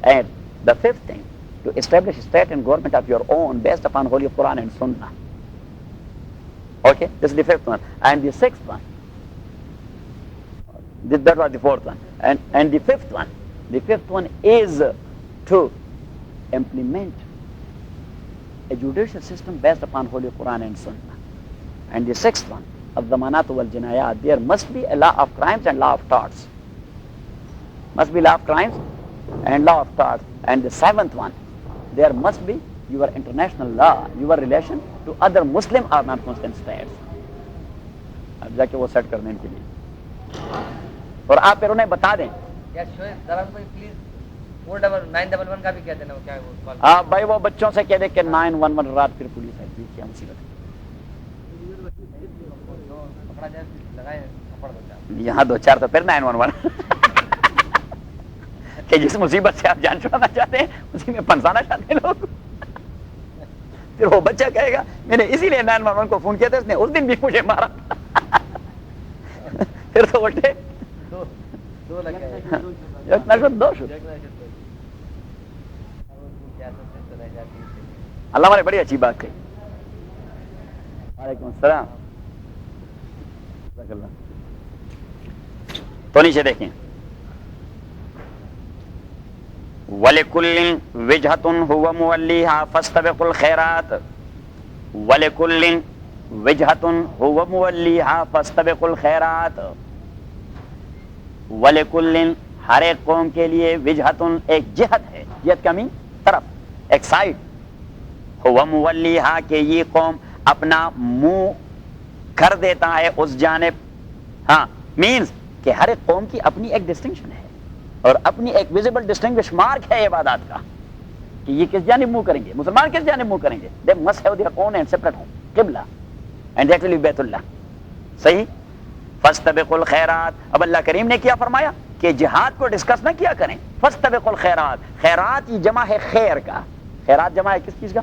And the fifth thing, to establish state and government of your own based upon Holy Quran and Sunnah. Okay, this is the fifth one. And the sixth one, that was the fourth one. And the fifth one is to implement a judicial system based upon Holy Quran and Sunnah. And the sixth one, al-dhamanat wal-jinayat, there must be a law of crimes and law of torts. Must be law of crimes and law of torts. And the seventh one, there must be your international law, your relation to other Muslim or non-Muslim states. اب جا کے وہ set کرنے کے لیے. اور آپ پھر انہیں بتا دیں. ہاں بھائی وہ بچوں سے کہہ دے کہ 911 رات پھر پولیس ہے. کیا مصیبت ہے یہاں 2-4 تو پھر 911 کہ جس مصیبت سے آپ جان چھڑانا چاہتے ہیں اسی میں پھنسانا چاہتے ہیں لوگ. پھر وہ بچہ کہے گا میں نے اسی لیے 911 کو فون کیا تھا، اس نے اس دن بھی مجھے مارا. پھر تو اٹھے اللہ نے بڑی اچھی بات کہی. وعلیکم السلام. تو نیچے دیکھیں وَلِكُلٍّ وِجْهَةٌ هُوَ مُوَلِّيهَا فَاسْتَبِقُوا الْخَيْرَاتِ وَلِكُلٍّ وِجْهَةٌ هُوَ مُوَلِّيهَا فَاسْتَبِقُوا الْخَيْرَاتِ. وَلِكُلٍّ ہر ایک قوم کے لیے وجہتن ایک جہت ہے. جہت کا مین طرف، ایک سائڈ. هُوَ مُوَلِّيهَا کہ یہ قوم اپنا منہ کر دیتا ہے اس جانب. ہاں مینز کہ ہر ایک قوم کی اپنی ایک ڈسٹنکشن ہے اور اپنی ایک ویزیبل ڈسٹنگوش مارک ہے عبادات کا کہ یہ کس جانب منہ کریں گے، مسلمان کس جانب منہ کریں گے. They must have their own and separate home قبلہ اینڈ دیٹ ول بی بیت اللہ. صحیح. فاستبقوا الخیرات. اب اللہ کریم نے کیا فرمایا کہ جہاد کو ڈسکس نہ کیا کریں. فاستبقوا الخیرات، خیرات یہ جمع ہے خیر کا. خیرات جمع ہے کس چیز کا؟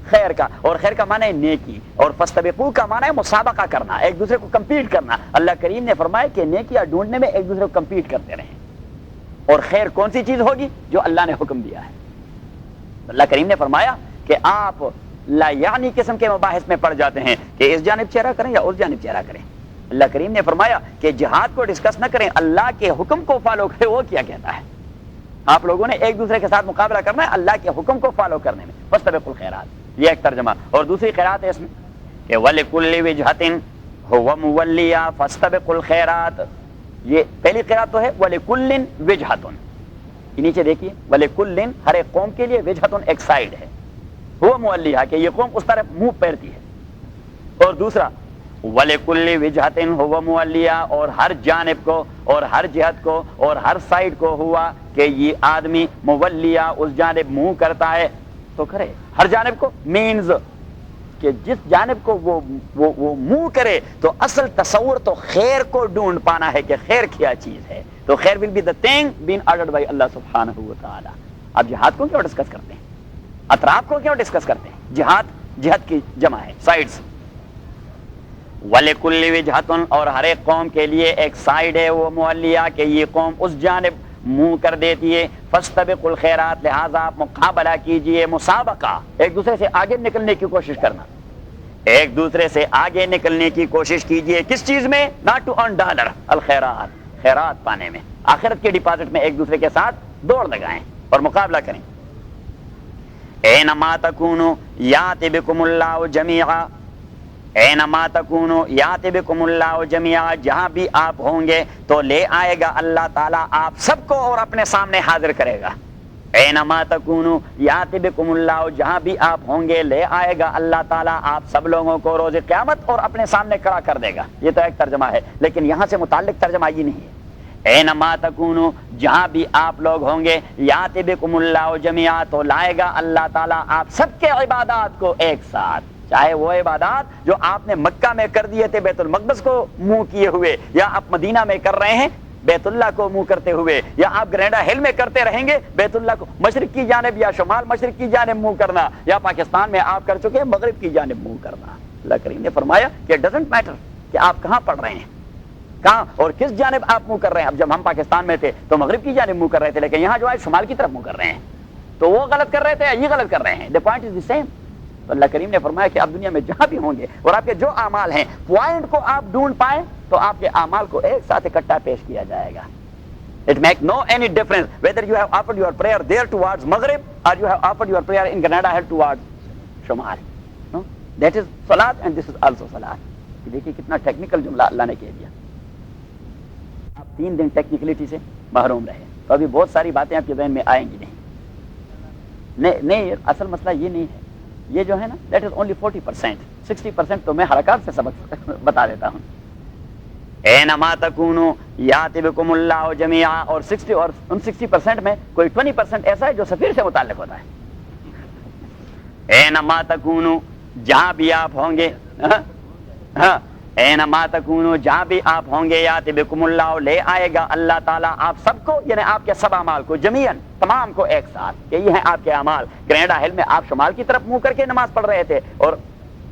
خیر کا. اور خیر کا معنی ہے نیکی، اور فاستبقوا کا معنی ہے مسابقہ کرنا، ایک دوسرے کو کمپیٹ کرنا. اللہ کریم نے فرمایا کہ نیکیاں ڈھونڈنے میں ایک دوسرے کو کمپیٹ کرتے رہیں. اور خیر کون سی چیز ہوگی؟ جو اللہ نے حکم دیا ہے. اللہ کریم نے فرمایا کہ آپ لا یعنی قسم کے مباحث میں پڑ جاتے ہیں کہ اس جانب چہرہ کریں یا اس جانب چہرہ کریں. اللہ کریم نے فرمایا کہ جہاد کو ڈسکس نہ کریں، اللہ کے حکم کو فالو کریں. وہ کیا کہتا ہے؟ آپ لوگوں نے ایک دوسرے کے ساتھ مقابلہ کرنا ہے اللہ کے حکم کو فالو کرنے میں. فاستبقوا الخیرات، یہ ایک ترجمہ. اور دوسری خیرات ہے اس میں کہ وَلِكُلِّ وِجْهَةٍ هُوَ مُوَلِّيهَا فَاسْتَبِقُوا الْخَيْرَاتِ. یہ پہلی قرات تو ہے وَلِكُلٍّ وِجْهَةٌ. یہ نیچے دیکھیے وَلِكُلٍّ ہر ایک قوم کے لیے وجہتن ایک سائڈ ہے. هُوَ مُوَلِّيهَا کہ یہ قوم اس طرف منہ پھیرتی ہے. اور دوسرا وَلِكُلِّ وِجْهَةٍ هُوَ مُوَلِّيهَا اور ہر جانب کو اور ہر جہت کو اور ہر سائڈ کو ہوا کہ یہ آدمی مولیا اس جانب منہ کرتا ہے تو کرے. ہر جانب کو مینز کہ جس جانب کو وہ منہ کرے تو اصل تصور تو خیر کو ڈھونڈ پانا ہے کہ خیر کیا چیز ہے. تو خیر will be the thing been ordered by اللہ سبحانہ و تعالی. اب جہاد کو کیوں ڈسکس کرتے ہیں؟ اطراف کو کیوں ڈسکس کرتے ہیں؟ جہاد کی جمع ہے سائڈز. وَلِكُلِّ وِجْهَةٌ اور ہر ایک قوم کے لیے ایک سائڈ ہے وہ مولیا کہ یہ قوم اس جانب منہ کر دیتی ہے. فاستبقوا الخیرات لہذا آپ مقابلہ کیجئے، مسابقہ، ایک دوسرے سے آگے نکلنے کی کوشش کرنا، ایک دوسرے سے آگے نکلنے کی کوشش کیجئے. کس چیز میں؟ ناٹ ٹو ارن ڈالر، الخیرات، خیرات پانے میں، آخرت کے ڈپازٹ میں ایک دوسرے کے ساتھ دوڑ لگائیں اور مقابلہ کریں. اینما تکونوا یاتی بکم اللہ جمیعا، اینما تکونوا یاتی بکم اللہ جمیعا، جہاں بھی آپ ہوں گے تو لے آئے گا اللہ تعالیٰ آپ سب کو اور اپنے سامنے حاضر کرے گا۔ اینما تکونوا یاتی بکم اللہ، جہاں بھی آپ ہوں گے لے آئے گا اللہ تعالیٰ آپ سب لوگوں کو روز قیامت اور اپنے سامنے کھڑا کر دے گا۔ یہ تو ایک ترجمہ ہے، لیکن یہاں سے متعلق ترجمہ یہ نہیں ہے۔ اینما تکونوا، جہاں بھی آپ لوگ ہوں گے، یاتی بکم اللہ جمیعا، تو لائے گا اللہ تعالیٰ آپ سب کے عبادات کو ایک ساتھ، چاہے وہ عبادات جو آپ نے مکہ میں کر دیے تھے بیت المقدس کو منہ کیے ہوئے، یا آپ مدینہ میں کر رہے ہیں بیت اللہ کو منہ کرتے ہوئے، یا آپ گرینڈا ہل میں کرتے رہیں گے بیت اللہ کو مشرق کی جانب یا شمال مشرق کی جانب منہ کرنا، یا پاکستان میں آپ کر چکے مغرب کی جانب منہ کرنا۔ اللہ کریم نے فرمایا کہ ڈزنٹ میٹر کہ آپ کہاں پڑھ رہے ہیں، کہاں اور کس جانب آپ منہ کر رہے ہیں۔ اب جب ہم پاکستان میں تھے تو مغرب کی جانب منہ کر رہے تھے، لیکن یہاں جو ہے شمال کی طرف منہ کر رہے ہیں، تو وہ غلط کر رہے تھے یا یہ غلط کر رہے ہیں؟ the point is the same۔ تو اللہ کریم نے فرمایا کہ آپ دنیا میں جہاں بھی ہوں گے اور آپ کے جو اعمال ہیں پوائنٹ کو آپ ڈھونڈ پائیں تو آپ کے اعمال کو ایک ساتھ اکٹھا پیش کیا جائے گا۔ It makes no any difference whether you have offered your prayer there towards Maghrib or you have offered your prayer in Granada Hill towards Shamal. No? That is Salat and this is also Salat. دیکھیے کتنا technical جملہ اللہ نے کہہ دیا۔ آپ 3 دن technicality سے محروم رہے تو ابھی بہت ساری باتیں آپ کے ذہن میں آئیں گی نہیں، اصل مسئلہ یہ نہیں ہے، یہ جو ہے نا دیٹ از اونلی 40%، 60% تو میں حرکات سے سبق بتا دیتا ہوں۔ اینما تکونوا یاتی بکم اللہ جمیعا، اور 60 اور ان 60% میں کوئی 20% ایسا ہے جو سفیر سے متعلق ہوتا ہے۔ اینما تکونوا، جہاں بھی آپ ہوں گے، اینما تکونوا، جہاں بھی آپ ہوں گے، یاتی بکم اللہ، لے آئے گا اللہ تعالیٰ آپ سب کو، یعنی آپ کے سب اعمال کو، جمیعاً تمام کو ایک ساتھ، کہ یہ ہیں آپ کے اعمال۔ گرینڈا ہل میں آپ شمال کی طرف منہ کر کے نماز پڑھ رہے تھے اور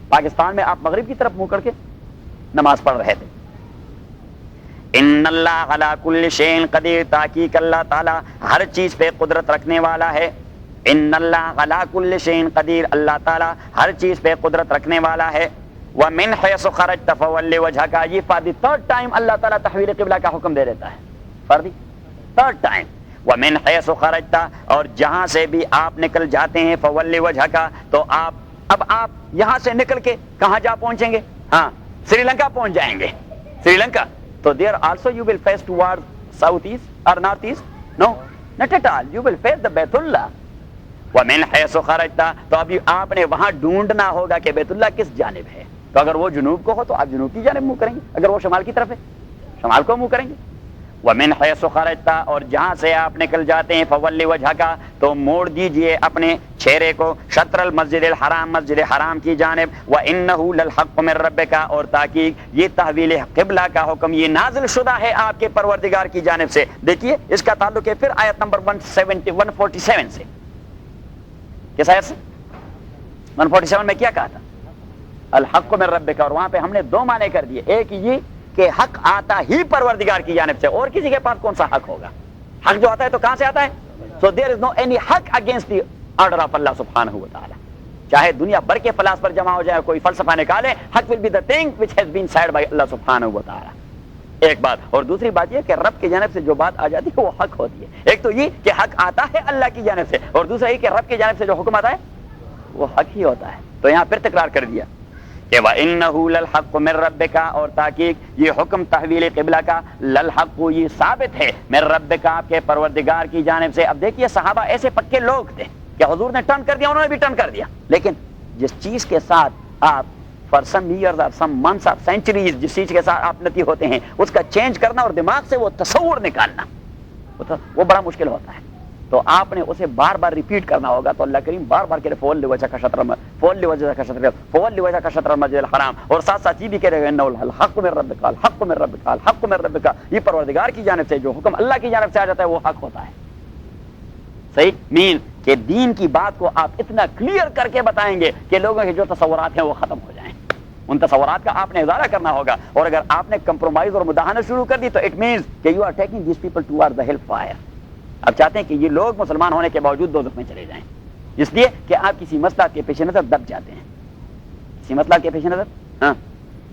پاکستان میں آپ مغرب کی طرف منہ کر کے نماز پڑھ رہے تھے۔ ان اللہ علی کل شیء قدیر، تحقیق اللہ تعالیٰ ہر چیز پہ قدرت رکھنے والا ہے۔ ان اللہ علی کل شیء قدیر، اللہ تعالیٰ ہر چیز پہ قدرت رکھنے والا ہے۔ ومن حیث خرجت فول وجهک، یہ فار دی تھرڈ ٹائم اللہ تعالیٰ تحویل قبلہ کا حکم دے دیتا ہے، فار دی تھرڈ ٹائم۔ ومن حیث خرجت، اور جہاں سے بھی آپ نکل جاتے ہیں، فول وجهک، تو اب آپ یہاں سے نکل کے کہاں جا پہنچیں گے؟ ہاں سری لنکا پہنچ جائیں گے، سری لنکا۔ تو there also you will face towards south east or north east? No, not at all. You will face the بیت اللہ۔ ومن حیث خرجت، تو ابھی آپ نے وہاں ڈھونڈنا ہوگا کہ بیت اللہ کس جانب ہے۔ تو اگر وہ جنوب کو ہو تو آپ جنوب کی جانب منہ کریں گے، اگر وہ شمال کی طرف ہے شمال کو منہ کریں گے۔ ومن حیث خرجت، اور جہاں سے آپ نکل جاتے ہیں، فول وجهک، تو موڑ دیجئے اپنے چہرے کو، شطر المسجد الحرام، مسجد حرام کی جانب۔ وانه للحق من ربک، اور تحقیق یہ تحویل قبلہ کا حکم یہ نازل شدہ ہے آپ کے پروردگار کی جانب سے۔ دیکھیے اس کا تعلق ہے پھر آیت نمبر 147 سے۔ کس آیت سے؟ 147 میں کیا کہا تھا؟ الحق من ربک، اور وہاں پہ ہم نے 2 معنی کر دیے، ایک یہ کہ حق آتا ہی پروردگار کی جانب سے، اور کسی کے پاس کون سا حق ہوگا؟ حق جو آتا ہے تو کہاں سے آتا ہے؟ So there is no any حق against the order of Allah سبحانہ وتعالی۔ چاہے دنیا بھر کے فلاسفر جمع ہو جائے، کوئی فلسفہ نکالے، حق will be the thing which has been said by اللہ سبحانہ وتعالی۔ ایک بات، اور دوسری بات یہ کہ رب کی جانب سے جو بات آ جاتی ہے وہ حق ہوتی ہے۔ ایک تو یہ کہ حق آتا ہے اللہ کی جانب سے، اور دوسرا یہ کہ رب کی جانب سے جو حکم آتا ہے وہ حق ہی ہوتا ہے۔ تو یہاں پھر تکرار کر دیا کہ وَإِنَّهُ لَلْحَقُّ مِن رَبِّكَ، اور تحقیق یہ حکم تحویل قبلہ کا، للحق یہ ثابت ہے، من ربک، آپ کے پروردگار کی جانب سے۔ اب دیکھیے صحابہ ایسے پکے لوگ تھے کہ حضور نے ٹرن کر دیا، انہوں نے بھی ٹرن کر دیا، لیکن جس چیز کے ساتھ آپ فار سم ایئرز اور سم منتھس اور سینچریز جس چیز کے ساتھ آپ نتی ہوتے ہیں اس کا چینج کرنا اور دماغ سے وہ تصور نکالنا وہ بڑا مشکل ہوتا ہے۔ تو آپ نے اسے بار بار ریپیٹ کرنا ہوگا۔ تو اللہ کریم بار بار کہہ رہے فول لوجہ کا شطر، فول لوجہ کا شطر، فول لوجہ کا شطر مسجد الحرام، اور ساتھ ساتھ یہ بھی کہہ رہے ہیں الحق من ربک، الحق من ربک، الحق من ربک، یہ پروردگار کی جانب سے جو حکم اللہ کی جانب سے آ جاتا ہے وہ حق ہوتا ہے۔ صحیح مین کہ دین کی بات کو آپ اتنا کلیئر کر کے بتائیں گے کہ لوگوں کے جو تصورات ہیں وہ ختم ہو جائیں۔ ان تصورات کا آپ نے ازالہ کرنا ہوگا، اور اگر آپ نے کمپرومائز اور مداہنت شروع کر دی تو اٹ مینز کہ you are taking these people toward the hell fire. آپ چاہتے ہیں کہ یہ لوگ مسلمان ہونے کے باوجود دوزخ میں چلے جائیں، اس لیے کہ آپ کسی مسئلہ کے پیش نظر دب جاتے ہیں۔ کسی مسئلہ کے پیش نظر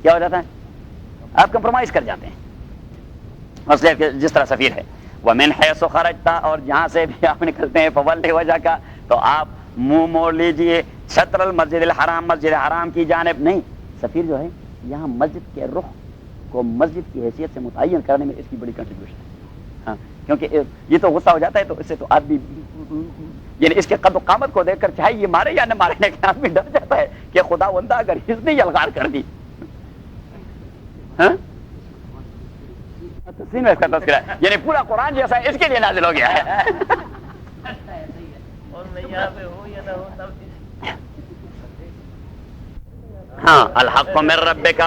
کیا ہو جاتا ہے؟ آپ کمپرومائز کر جاتے ہیں، مسئلے جس طرح سفیر ہے۔ ومن حیث خرجت، اور جہاں سے بھی آپ نکلتے ہیں، فول وجہ کا، تو آپ منہ موڑ لیجئے شطر المسجد الحرام، مسجد حرام کی جانب نہیں. سفیر جو ہے یہاں مسجد کے رخ کو مسجد کی حیثیت سے متعین کرنے میں اس کی بڑی کنٹریبیوشن ہے. ہاں کیونکہ یہ تو غصہ ہو جاتا ہے تو اس سے تو آدمی یعنی اس کے قد و قامت کو دیکھ کر چاہے یہ مارے یا نہ مارے لیکن آدمی ڈر جاتا ہے کہ خدا بندہ اگر اس نے یلغار کر دی. ہاں تسلیم ہے اس کا تذکرہ ہے یعنی پورا قرآن جیسا اس کے لیے نازل ہو گیا ہے. ہاں الحق من ربک،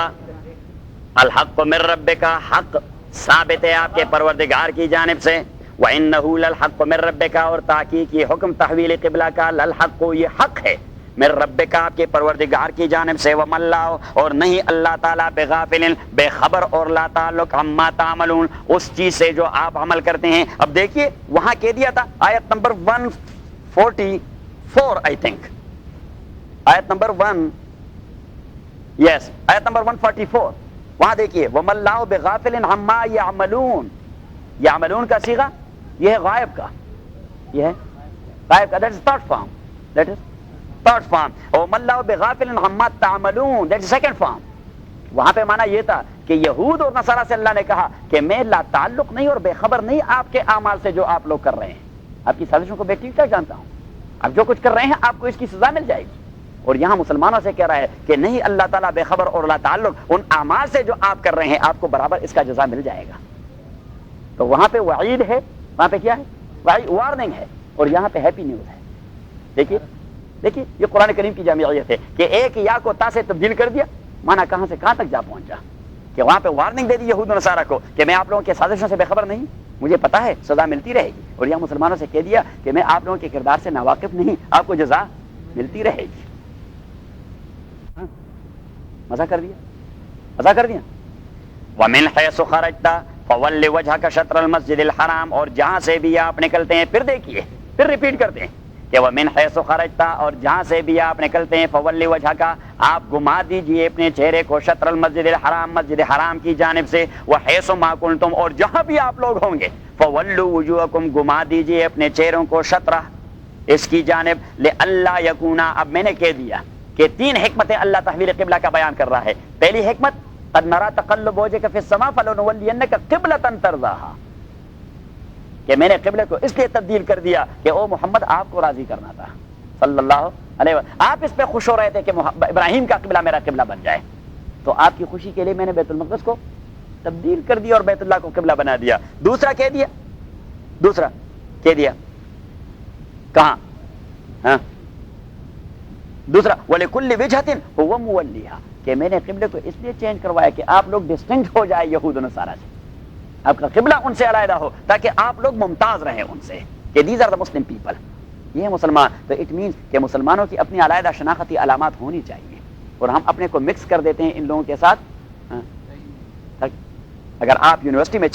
الحق من ربک، حق ثابت ہے آپ کے پروردگار کی جانب سے. وَإِنَّهُ لَلْحَقُّ مِن رَبِّكَ، اور تحقیق یہ حکم تحویل قبلہ کا للحق یہ حق ہے من ربک آپ کے پروردگار کی جانب سے. وَمَا اللَّهُ اور نہیں اللہ تعالیٰ بغافل بے خبر اور لا تعلق عما تعملون اس چیز سے جو آپ عمل کرتے ہیں. اب دیکھیے وہاں کہہ دیا تھا آیت نمبر 144 آئی تھنک، آیت نمبر 1 یس آیت نمبر 144 وہاں دیکھیے وَمَا اللَّهُ بغافل عما يعملون. یعملون کا صیغہ یہ ہے غائب کا، یہ ہے غائب کا، that is third form, that is third form. وَمَا اللَّهُ بغافل عما تعملون دیٹ از سیکنڈ فارم. وہاں پہ معنی یہ تھا کہ یہود اور نصارہ سے اللہ نے کہا کہ میں لا تعلق نہیں اور بے خبر نہیں آپ کے اعمال سے جو آپ لوگ کر رہے ہیں، آپ کی سازشوں کو بے ٹھیک ٹھاک جانتا ہوں، آپ جو کچھ کر رہے ہیں آپ کو اس کی سزا مل جائے گی. اور یہاں مسلمانوں سے کہہ رہا ہے کہ نہیں اللہ تعالیٰ بے خبر اور لا تعلق ان اعمال سے جو آپ کر رہے ہیں آپ کو برابر اس کا جزا مل جائے گا. تو وہاں پہ وعید ہے، وہاں پہ کیا ہے وارننگ ہے، اور یہاں پہ ہیپی نیوز ہے. دیکھیے دیکھیے یہ قرآن کریم کی جامعیت ہے کہ ایک یا کو تا سے تبدیل کر دیا، مانا کہاں سے کہاں تک جا پہنچا کہ وہاں پہ وارننگ دے دی یہود و نصارہ کو کہ میں آپ لوگوں کے سازشوں سے بے خبر نہیں، مجھے پتا ہے سزا ملتی رہے گی. اور یہاں مسلمانوں سے کہہ دیا کہ میں آپ لوگوں کے کردار سے ناواقف نہیں، آپ کو جزا ملتی رہے گی. مزہ کر دیا، مزہ کر دیا. وَمِنْ حَيْثُ خَرَجْتَ فَوَلِّ وَجْهَكَ شَطْرَ الْمَسْجِدِ الْحَرَامِ اور جہاں سے بھی آپ نکلتے ہیں، پھر دیکھیے پھر ریپیٹ کرتے ہیں کہ وَمِنْ حَيْثُ خَرَجْتَ اور جہاں سے بھی آپ نکلتے ہیں فَوَلِّ وَجْهَكَ آپ گھما دیجئے اپنے چہرے کو شطر المسجد الحرام مسجد حرام کی جانب سے. وَحَيْثُ مَا كُنْتُمْ اور جہاں بھی آپ لوگ ہوں گے فَوَلُّوا وُجُوهَكُمْ گھما دیجئے اپنے چہروں کو شطرہ اس کی جانب. لِأَلَّا يَكُونَ اب میں نے کہہ دیا کہ تین حکمتیں اللہ تحویل قبلہ کا بیان کر رہا ہے. پہلی حکمت قد نرى تقلب وجهك في السماء فلنولينك قبلة ترضاها کہ میں نے قبلے کو اس لیے تبدیل کر دیا کہ او محمد آپ کو راضی کرنا تھا صلی اللہ علیہ وسلم. آپ اس پہ خوش ہو رہے تھے کہ ابراہیم کا قبلہ میرا قبلہ بن جائے، تو آپ کی خوشی کے لیے میں نے بیت المقدس کو تبدیل کر دیا اور بیت اللہ کو قبلہ بنا دیا. دوسرا کہہ دیا، دوسرا کہہ دیا کہاں ہاں دوسرا وَلِكُلِّ وِجْهَةٍ هُوَ مُوَلِّيهَا کہ میں نے قبلے کو اس لیے چینج کروایا کہ آپ لوگ ڈسٹنکٹ ہو جائے یہود و نصارہ سے، آپ کا قبلہ ان سے علیحدہ ہو تاکہ آپ لوگ ممتاز رہیں ان سے کہ these are the Muslim people, یہ ہے مسلمان. تو اٹ مینس کہ مسلمانوں کی اپنی علیحدہ شناختی علامات ہونی چاہیے اور ہم اپنے کو مکس کر دیتے ہیں ان لوگوں کے ساتھ. اگر آپ یونیورسٹی میں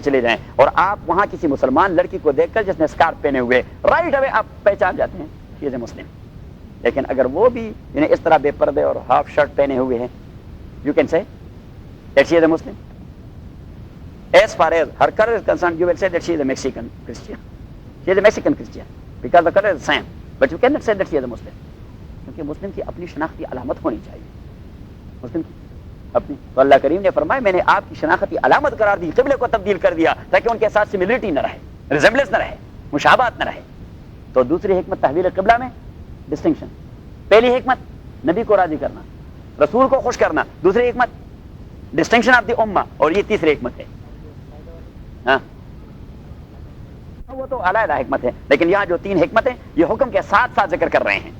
چلے جائیں اور آپ وہاں کسی مسلمان لڑکی کو دیکھ کر جس نے اسکارف پہنے ہوئے رائٹ اوے آپ پہچان جاتے ہیں شی از اے مسلم. لیکن اگر وہ بھی یعنی اس طرح بے پردے اور ہاف شرٹ پہنے ہوئے ہیں you can say that she is a Muslim. As far as her color is concerned, you will say that she is a Mexican Christian. She is a Mexican Christian because the color is the same. But you cannot say that she is a Muslim. کیونکہ مسلم کی اپنی شناختی علامت ہونی چاہیے، مسلم کی اپنی. تو اللہ کریم نے فرمایا میں نے آپ کی شناختی علامت قرار دی، قبلے کو تبدیل کر دیا تاکہ ان کے ساتھ سملرٹی نہ رہے، ریزمبلنس نہ رہے، مشابہت نہ رہے. تو دوسری حکمت تحویل قبلہ میں ڈسٹنکشن. پہلی حکمت نبی کو راضی کرنا، رسول کو خوش کرنا. دوسری حکمت ڈسٹنکشن آف دی امہ، اور یہ تیسری حکمت ہے. ہاں وہ تو علیحدہ حکمت ہے، لیکن یہاں جو تین حکمتیں یہ حکم کے ساتھ ساتھ ذکر کر رہے ہیں.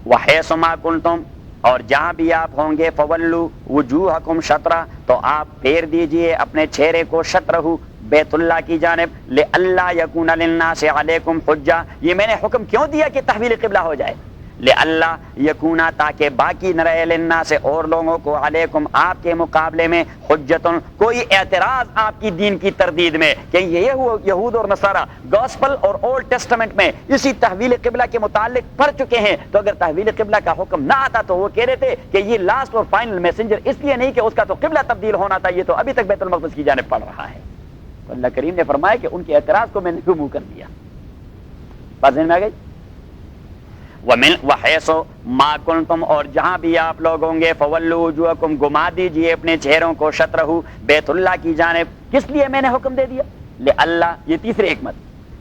وَحَيْثُ مَا كُنْتُمْ اور جہاں بھی آپ ہوں گے فَوَلُّوا وُجُوهَكُمْ شَطْرَ تو آپ پھیر دیجئے اپنے چہرے کو شطرہ بیت اللہ کی جانب. لِأَلَّا يَكُونَ لِلنَّاسِ عَلَيْكُمْ حُجَّةٌ یہ میں نے حکم کیوں دیا کہ تحویل قبلہ ہو جائے؟ لِأَلَّا يَكُونَ تاکہ باقی نہ رہے لِلنَّاسِ اور لوگوں کو علیکم آپ کے مقابلے میں حجتن کوئی اعتراض آپ کی دین کی تردید میں کہ یہ یہود اور نصارہ گاسپل اور اولڈ ٹیسٹمنٹ میں اسی تحویل قبلہ کے متعلق پڑھ چکے ہیں. تو اگر تحویل قبلہ کا حکم نہ آتا تو وہ کہہ رہے تھے کہ یہ لاسٹ اور فائنل میسنجر اس لیے نہیں کہ اس کا تو قبلہ تبدیل ہونا تھا، یہ تو ابھی تک بیت المقدس کی جانب پڑھ رہا ہے. تو اللہ کریم نے فرمایا کہ ان کے اعتراض کو میں نے ریموو کر دیا. بات ذہن میں آ گئی؟ ومن وحیث ما کنتم اور جہاں بھی آپ لوگ ہوں گے فولوا وجوہکم گھما دیجئے اپنے چہروں کو شطرہ بیت اللہ کی جانب. کس لیے میں نے حکم دے دیا؟ لئلا، یہ تیسری حکمت،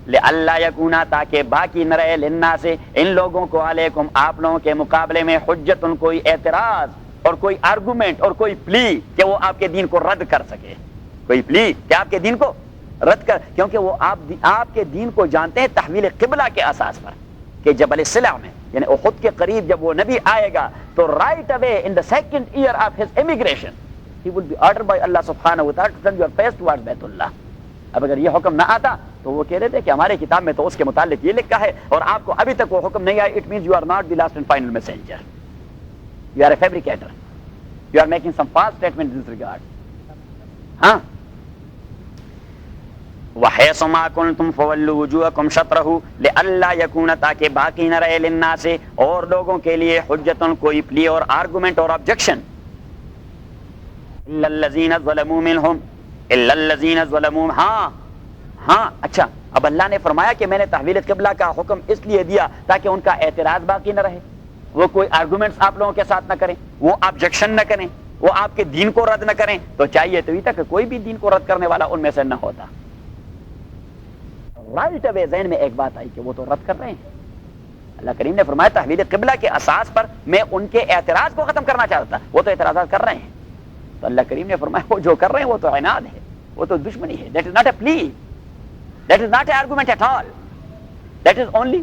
لئلا یکونا تاکہ باقی نہ رہے للناس ان لوگوں کو علیکم آپ لوگوں کے مقابلے میں حجت کوئی اعتراض اور کوئی آرگومنٹ اور کوئی پلی کہ وہ آپ کے دین کو رد کر سکے. کوئی پلی کہ آپ کے دین کو رد کر، کیونکہ وہ آپ کے دین کو جانتے ہیں تحویل قبلہ کے اساس پر کہ جبل صلع میں یعنی احد کے قریب جب وہ نبی آئے گا تو right away in the second year of his immigration he will be ordered by اللہ سبحانہ و تعالی to turn your face toward بیت اللہ. اب اگر یہ حکم نہ آتا تو وہ کہہ رہے تھے کہ ہمارے کتاب میں تو اس کے متعلق یہ لکھا ہے اور آپ کو ابھی تک وہ حکم نہیں آیا. It means you are not the last and final messenger, you are a fabricator, you are making some false statement in this regard. ہاں وَحَيْثُ مَا كُنْتُمْ فَوَلُّوا وُجُوهَكُمْ شَطْرَهُ لِئَلَّا يَكُونَ تاکہ باقی نہ رہے للناس اور لوگوں کے لیے حجتن کوئی پلی اور آرگومنٹ اور آبجیکشن الا الذين ظلموا منهم الا الذين ظلموا. ہاں اچھا, اب اللہ نے فرمایا کہ میں نے تحویل قبلہ کا حکم اس لیے دیا تاکہ ان کا اعتراض باقی نہ رہے, وہ کوئی آرگومنٹس آپ لوگوں کے ساتھ نہ کریں, وہ آبجیکشن نہ کریں, وہ آپ کے دین کو رد نہ کریں. تو چاہیے تو تک کوئی بھی دین کو رد کرنے والا ان میں سے نہ ہوتا. رائٹ اوے ذہن میں ایک بات آئی کہ وہ تو رد کر رہے ہیں. اللہ کریم نے فرمایا تحویل قبلہ کے اساس پر میں ان کے اعتراض کو ختم کرنا چاہتا تھا, وہ تو اعتراضات کر رہے ہیں. تو اللہ کریم نے فرمایا وہ جو کر رہے ہیں وہ تو عناد ہے, وہ تو دشمنی ہے. That is not a plea, that is not a argument at all, that is only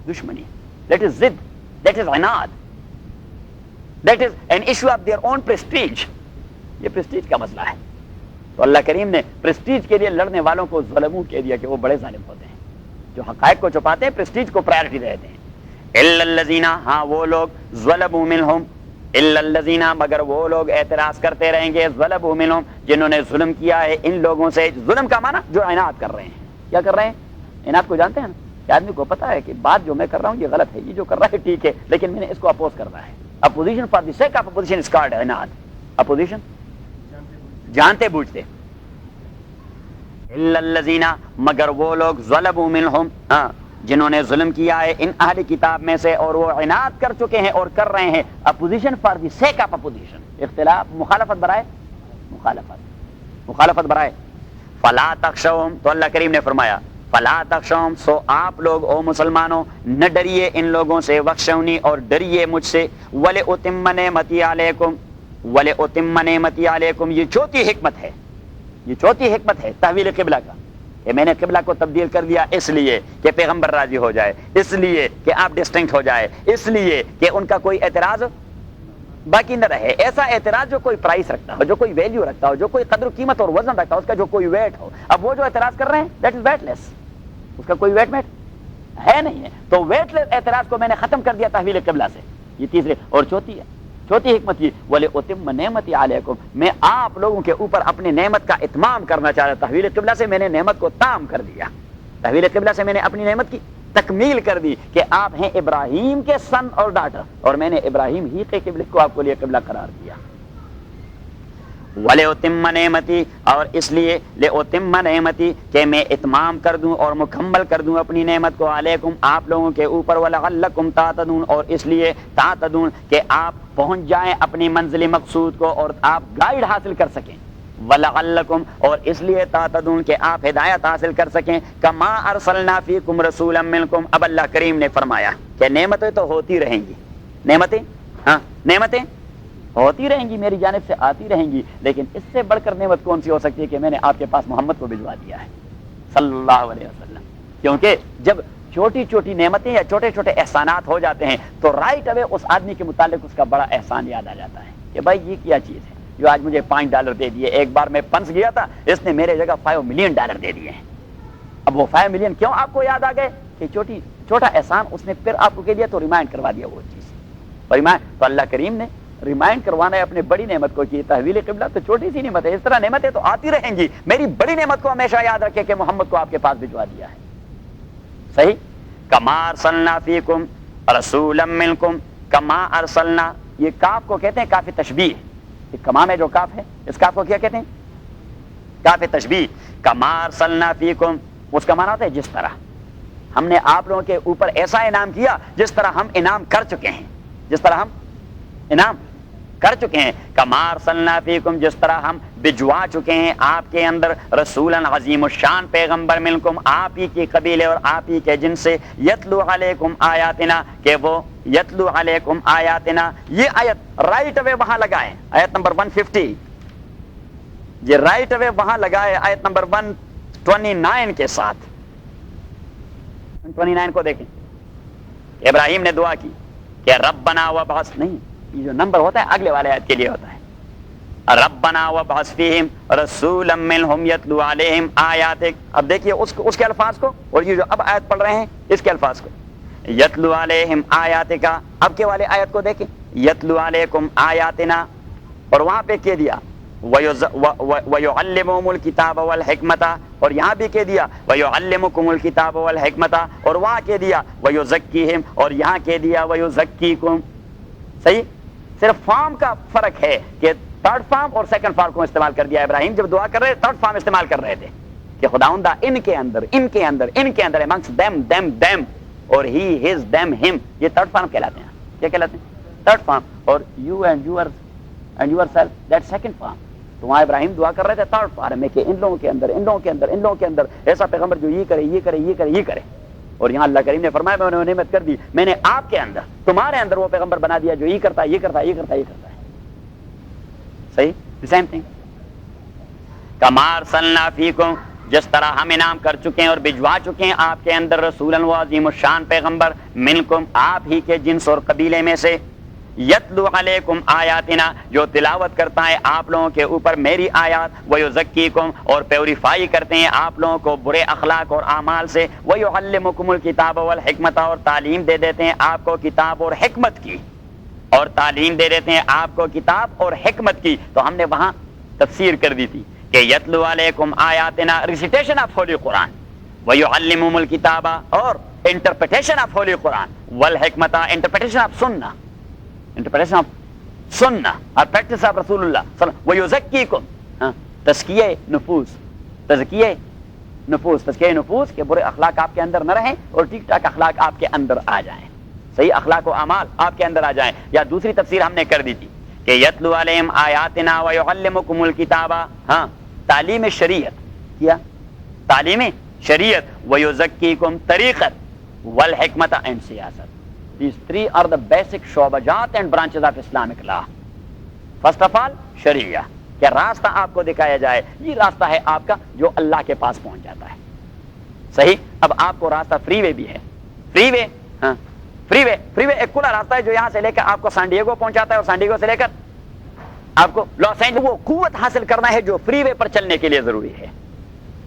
دشمنی, دیٹ از ضد, دیٹ از عناد, that is an issue of their own prestige. یہ پریسٹیج کا مسئلہ ہے. تو اللہ کریم نے پریسٹیج کے لیے لڑنے والوں کو ظلموں کہہ دیا کہ وہ بڑے ظالم ہوتے ہیں, جو حقائق کو چھپاتے ہیں, پریسٹیج کو پرائرٹی دیتے ہیں. الا الذین, ہاں وہ لوگ, ظلموا منہم, الا الذین مگر وہ لوگ اعتراض کرتے رہیں گے, ظلموا منہم جنہوں نے ظلم کیا ہے ان لوگوں سے. ظلم کا معنی جو عناد کر رہے ہیں. کیا کر رہے ہیں؟ عناد کو جانتے ہیں نا, کہ آدمی کو پتا ہے کہ بات جو میں کر رہا ہوں یہ غلط ہے, یہ جو کر رہا ہے ٹھیک ہے, لیکن میں نے اس کو اپوز کرنا ہے. Opposition for the sake of opposition is called عناد. اپوزیشن جانتے بوجھتے. الا الذین مگر وہ لوگ, ظلموا منہم جنہوں نے ظلم کیا ہے ان اہل کتاب میں سے, اور وہ عناد کر چکے ہیں اور کر رہے ہیں. Opposition for the sake of opposition, اختلاف, مخالفت برائے مخالفت برائے. فلا تخشوہم, تو اللہ کریم نے فرمایا فلا تخشوہم, سو آپ لوگ او مسلمانوں نہ ڈریے ان لوگوں سے, وخشونی اور ڈریے مجھ سے. ولأتم نعمتی علیکم, ولأتم نعمتی علیکم, یہ چوتھی حکمت ہے, یہ چوتھی حکمت ہے تحویل قبلہ کا, کہ میں نے قبلہ کو تبدیل کر دیا اس لیے کہ پیغمبر راضی ہو جائے, اس لیے کہ آپ ڈسٹنکٹ ہو جائے, اس لیے کہ ان کا کوئی اعتراض باقی نہ رہے. ایسا اعتراض جو کوئی پرائس رکھتا ہو, جو کوئی ویلیو رکھتا ہو, جو کوئی قدر و قیمت اور وزن رکھتا ہو, اس کا جو کوئی ویٹ ہو. اب وہ جو اعتراض کر رہے ہیں دیٹ از ویٹ لیس, اس کا کوئی ویٹ ہے نہیں ہے. تو ویٹ لیس اعتراض کو میں نے ختم کر دیا تحویل قبلہ سے. یہ تیسری اور چوتھی حکمت یہ, وَلِأُتِمَّ نِعْمَتِي عَلَيْكُمْ, میں آپ لوگوں کے اوپر اپنی نعمت کا اتمام کرنا چاہ رہا. تحویل قبلہ سے میں نے نعمت کو تام کر دیا, تحویل قبلہ سے میں نے اپنی نعمت کی تکمیل کر دی کہ آپ ہیں ابراہیم کے سن اور ڈاٹر, اور میں نے ابراہیم ہی کے قبلے کو آپ کو لیے قبلہ قرار دیا. وَلِأُتِمَّ نِعْمَتِي, اور اس لیے لِأُتِمَّ نِعْمَتِي کہ میں اتمام کر دوں اور مکمل کر دوں اپنی نعمت کو, علیکم آپ لوگوں کے اوپر, وَلَعَلَّكُمْ تَعْتَدُونَ اور اس لیے تعتدون کہ آپ پہنچ جائیں اپنی منزل مقصود کو اور آپ گائیڈ حاصل کر سکیں. وَلَعَلَّكُمْ اور اس لیے تعتدون کہ آپ ہدایت حاصل کر سکیں. کما ارسلنا فیکم رسولا منکم, اب اللہ کریم نے فرمایا کہ نعمتیں تو ہوتی رہیں گی, نعمتیں ہوتی رہیں گی, میری جانب سے آتی رہیں گی, لیکن اس سے بڑھ کر نعمت کون سی ہو سکتی ہے کہ میں نے آپ کے پاس محمد کو بھجوا دیا ہے صلی اللہ علیہ وسلم. کیونکہ جب چھوٹی چھوٹی نعمتیں یا چھوٹے چھوٹے احسانات ہو جاتے ہیں تو رائٹ اوے اس آدمی کے متعلق اس کا بڑا احسان یاد آ جاتا ہے کہ بھائی یہ کیا چیز ہے جو آج مجھے $5 دے دیے. ایک بار میں پنس گیا تھا, اس نے میرے جگہ $5 ملین دے دیے ہیں. اب وہ 5 ملین کیوں آپ کو یاد آ گئے کہ چھوٹا احسان اس نے پھر آپ کو کہہ دیا تو ریمائنڈ کروا دیا وہ چیز. تو اللہ کریم نے ریمائنڈ کروانا ہے اپنے بڑی نعمت کو کہ تحویل قبلہ تو چھوٹی سی نعمت ہے, اس طرح نعمتیں تو آتی رہیں گی. میری بڑی نعمت کو ہمیشہ یاد رکھے کہ محمد کو آپ کے پاس بھجوا دیا ہے. صحیح. کما ارسلنا فیکم رسولا منکم, کما ارسلنا, یہ کاف کو کہتے ہیں کاف تشبیہ. کما میں جو کاف ہے اس کاف کو کیا کہتے ہیں؟ کاف تشبیہ. کما ارسلنا فیکم, اس کا معنی ہوتا ہے جس طرح, ہم نے آپ لوگوں کے اوپر ایسا انعام کیا جس طرح ہم انعام کر چکے ہیں، جس طرح ہم انعام کر چکے ہیں. کما ارسلنا فیکم، جس طرح ہم بھجوا چکے ہیں آپ کے اندر رسولا عظیم الشان پیغمبر منکم، آپ ہی کے قبیلے اور آپ ہی کے جن سے، یتلو علیکم آیاتنا، کہ وہ یتلو علیکم آیاتنا. یہ آیت رائٹ اوے وہاں لگائیں، آیت نمبر 150، یہ رائٹ اوے وہاں لگائے آیت نمبر 129 کے ساتھ. 129 کو دیکھیں. ابراہیم نے دعا کی کہ ربنا وابعث، نہیں یہ جو نمبر ہوتا ہے اگلے والے آیت کے لیے ہوتا ہے، ربنا وابعث فیہم رسولا منہم یتلو علیہم آیاتک. اب دیکھیے اس کے الفاظ کو، اور یہ جو اب آیت پڑھ رہے ہیں اس کے الفاظ کو، یتلو علیہم آیاتکا. اب کے والے آیت کو دیکھیں، یتلو علیکم آیاتنا، اور وہاں پہ کہہ دیا وَيُعَلِّمُهُمُ الْكِتَابَ وَالْحِكْمَةَ، اور یہاں بھی کہہ دیا وَيُعَلِّمُكُمُ الْكِتَابَ وَالْحِكْمَةَ، اور وہاں کہہ دیا وَيُزَكِّيهِمْ، اور یہاں کہہ دیا وَيُزَكِّيكُمْ. صحیح، صرف فارم کا فرق ہے کہ تھرڈ فارم اور سیکنڈ فارم کو استعمال کر دیا. ابراہیم جب دعا کر رہے تھرڈ فارم استعمال کر رہے تھے کہ خداوندہ ان کے اندر amongst them اور he his them him، یہ تھرڈ فارم کہلاتے ہیں. کیا کہلاتے ہیں؟ Third form. اور you and yourself that second form. تو وہاں ابراہیم دعا کر رہے تھے تھرڈ فارم میں کہ ان لوگوں کے اندر ایسا پیغمبر جو یہ کرے. اور یہاں اللہ کریم نے فرمایا میں انہیں نعمت کر دی، میں نے آپ کے اندر تمہارے اندر وہ پیغمبر بنا دیا جو یہ کرتا ہے. صحیح، سیم تھنگ. کما ارسلنا فیکم، جس طرح ہم انعام کر چکے ہیں اور بھجوا چکے ہیں آپ کے اندر رسولا و عظیم الشان پیغمبر منکم، آپ ہی کے جنس اور قبیلے میں سے، یتلو علیکم آیاتنا، جو تلاوت کرتا ہے آپ لوگوں کے اوپر میری آیات، ویزکیکم، اور پیوریفائی کرتے ہیں آپ لوگوں کو برے اخلاق اور اعمال سے، ویعلمکم الکتاب والحکمت، اور تعلیم دے دیتے ہیں آپ کو کتاب اور حکمت کی، اور تعلیم دے دیتے ہیں آپ کو کتاب اور حکمت کی. تو ہم نے وہاں تفسیر کر دی تھی کہ یتلو علیکم آیاتنا ریسیٹیشن آف ہولی قرآن، ویعلمہم الکتاب، اور انٹرپریٹیشن آف ہولی قرآن، والحکمت انٹرپریٹیشن آف سنہ، انٹرپریٹیشن آف سنہ اور پریکٹس آف رسول اللہ صلی اللہ علیہ وسلم. ویزکیکم، تزکیہ نفوس کہ برے اخلاق آپ کے اندر نہ رہیں اور ٹھیک ٹھاک اخلاق آپ کے اندر آ جائیں، صحیح اخلاق و اعمال آپ کے اندر آ جائیں. یا دوسری تفسیر ہم نے کر دی تھی کہ یتلو علیہم آیاتنا ویعلمکم الکتاب، ہاں تعلیم شریعت کیا، تعلیم شریعت، ویزکیکم طریقت، والحکمت اینڈ سیاست. These three are the basic شعبجات and branches of Islamic law. First of all شریعہ، کہ راستہ آپ کو دکھایا جائے، یہ راستہ ہے آپ کا جو اللہ کے پاس پہنچ جاتا ہے. صحیح. اب آپ کو راستہ فری وے بھی ہے، فری وے، ہاں فری وے ایک کھلا راستہ ہے جو یہاں سے لے کر آپ کو سان ڈیگو پہنچاتا ہے، اور سان ڈیگو سے لے کر آپ کو لاس اینجلس. وہ قوت حاصل کرنا ہے جو فری وے پر چلنے کے لیے ضروری ہے.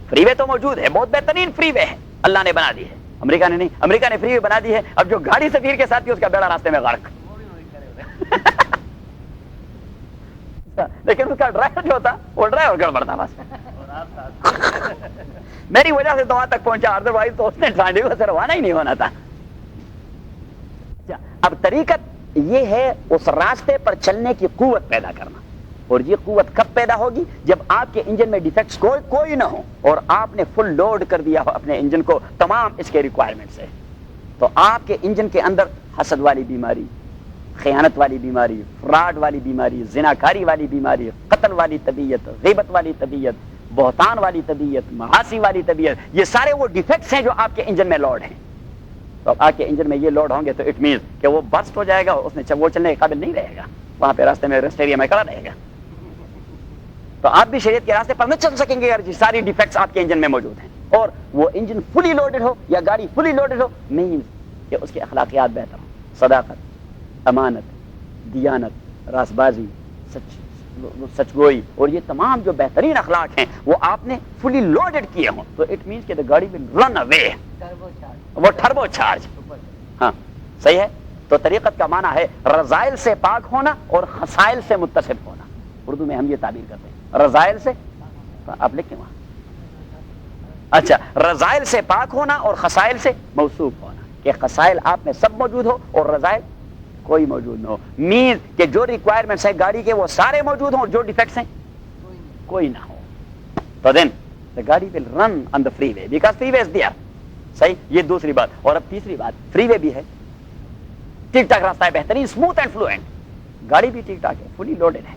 فری وے تو موجود ہے، بہت بہترین فری وے ہے، اللہ نے بنا دی ہے، امریکہ نے نہیں، امریکہ نے فری وے بنا دی ہے. اب جو گاڑی سفیر کے ساتھ ہی اس کا بیڑا راستے میں غرق. لیکن اس کا ڈرائیور جو ہوتا وہ ڈرائیور گڑبڑ تھا بس. میری وجہ سے تو وہاں تک پہنچا، ادروائز تو اس نے سان ڈیگو سے روانہ ہی نہیں ہونا تھا. اب طریقت یہ ہے اس راستے پر چلنے کی قوت پیدا کرنا، اور یہ قوت کب پیدا ہوگی؟ جب آپ کے انجن میں ڈیفیکٹس کوئی نہ ہو اور آپ نے فل لوڈ کر دیا ہو اپنے انجن کو تمام اس کے ریکوائرمنٹ سے. تو آپ کے انجن کے اندر حسد والی بیماری، خیانت والی بیماری، فراڈ والی بیماری، زناکاری والی بیماری، قتل والی طبیعت، غیبت والی طبیعت، بہتان والی طبیعت، معاصی والی طبیعت، یہ سارے وہ ڈیفیکٹس ہیں جو آپ کے انجن میں لوڈ ہیں. تو اب آپ کے انجن میں یہ لوڈ ہوں گے تو اٹ مینس کہ وہ برسٹ ہو جائے گا، اس میں وہ چلنے کے قابل نہیں رہے گا، وہاں پہ راستے میں ریسٹ ایریا میں کھڑا رہے گا. تو آپ بھی شریعت کے راستے پر نہیں چل سکیں گے اگر ساری ڈیفیکٹس آپ کے انجن میں موجود ہیں. اور وہ انجن فلی لوڈڈ ہو یا گاڑی فلی لوڈڈ ہو، مینس کہ اس کی اخلاقیات بہتر ہوں، صداقت، امانت، دیانت، راست بازی، سچ گوئی، اور یہ تمام جو بہترین اخلاق ہیں وہ آپ نے فلی لوڈڈ کیے ہوں. تو اٹ مینس کہ the گاڑی will run away، وہ ٹربو چارج. ہاں صحیح ہے. تو طریقت کا معنی ہے رذائل سے پاک ہونا اور خسائل سے متصف ہونا. اردو میں ہم یہ تعبیر کرتے ہیں رذائل سے، آپ لکھیں وہاں، اچھا، رذائل سے پاک ہونا اور خسائل سے موصوف ہونا، کہ خسائل آپ میں سب موجود ہو اور رذائل کوئی موجود نہ ہو. مین کہ جو ریکوائرمنٹس ہیں گاڑی کے وہ سارے موجود ہوں اور جو ڈیفیکٹس ہیں کوئی نہ ہو. تو دین the گاڑی will run on the freeway because freeway is there. صحیح، یہ دوسری بات. اور اب تیسری بات، فری وے بھی ہے، ٹھیک ٹھاک راستہ ہے، بہترین، اسموتھ اینڈ فلوئنٹ، گاڑی بھی ٹھیک ٹھاک ہے، فلی لوڈڈ ہے،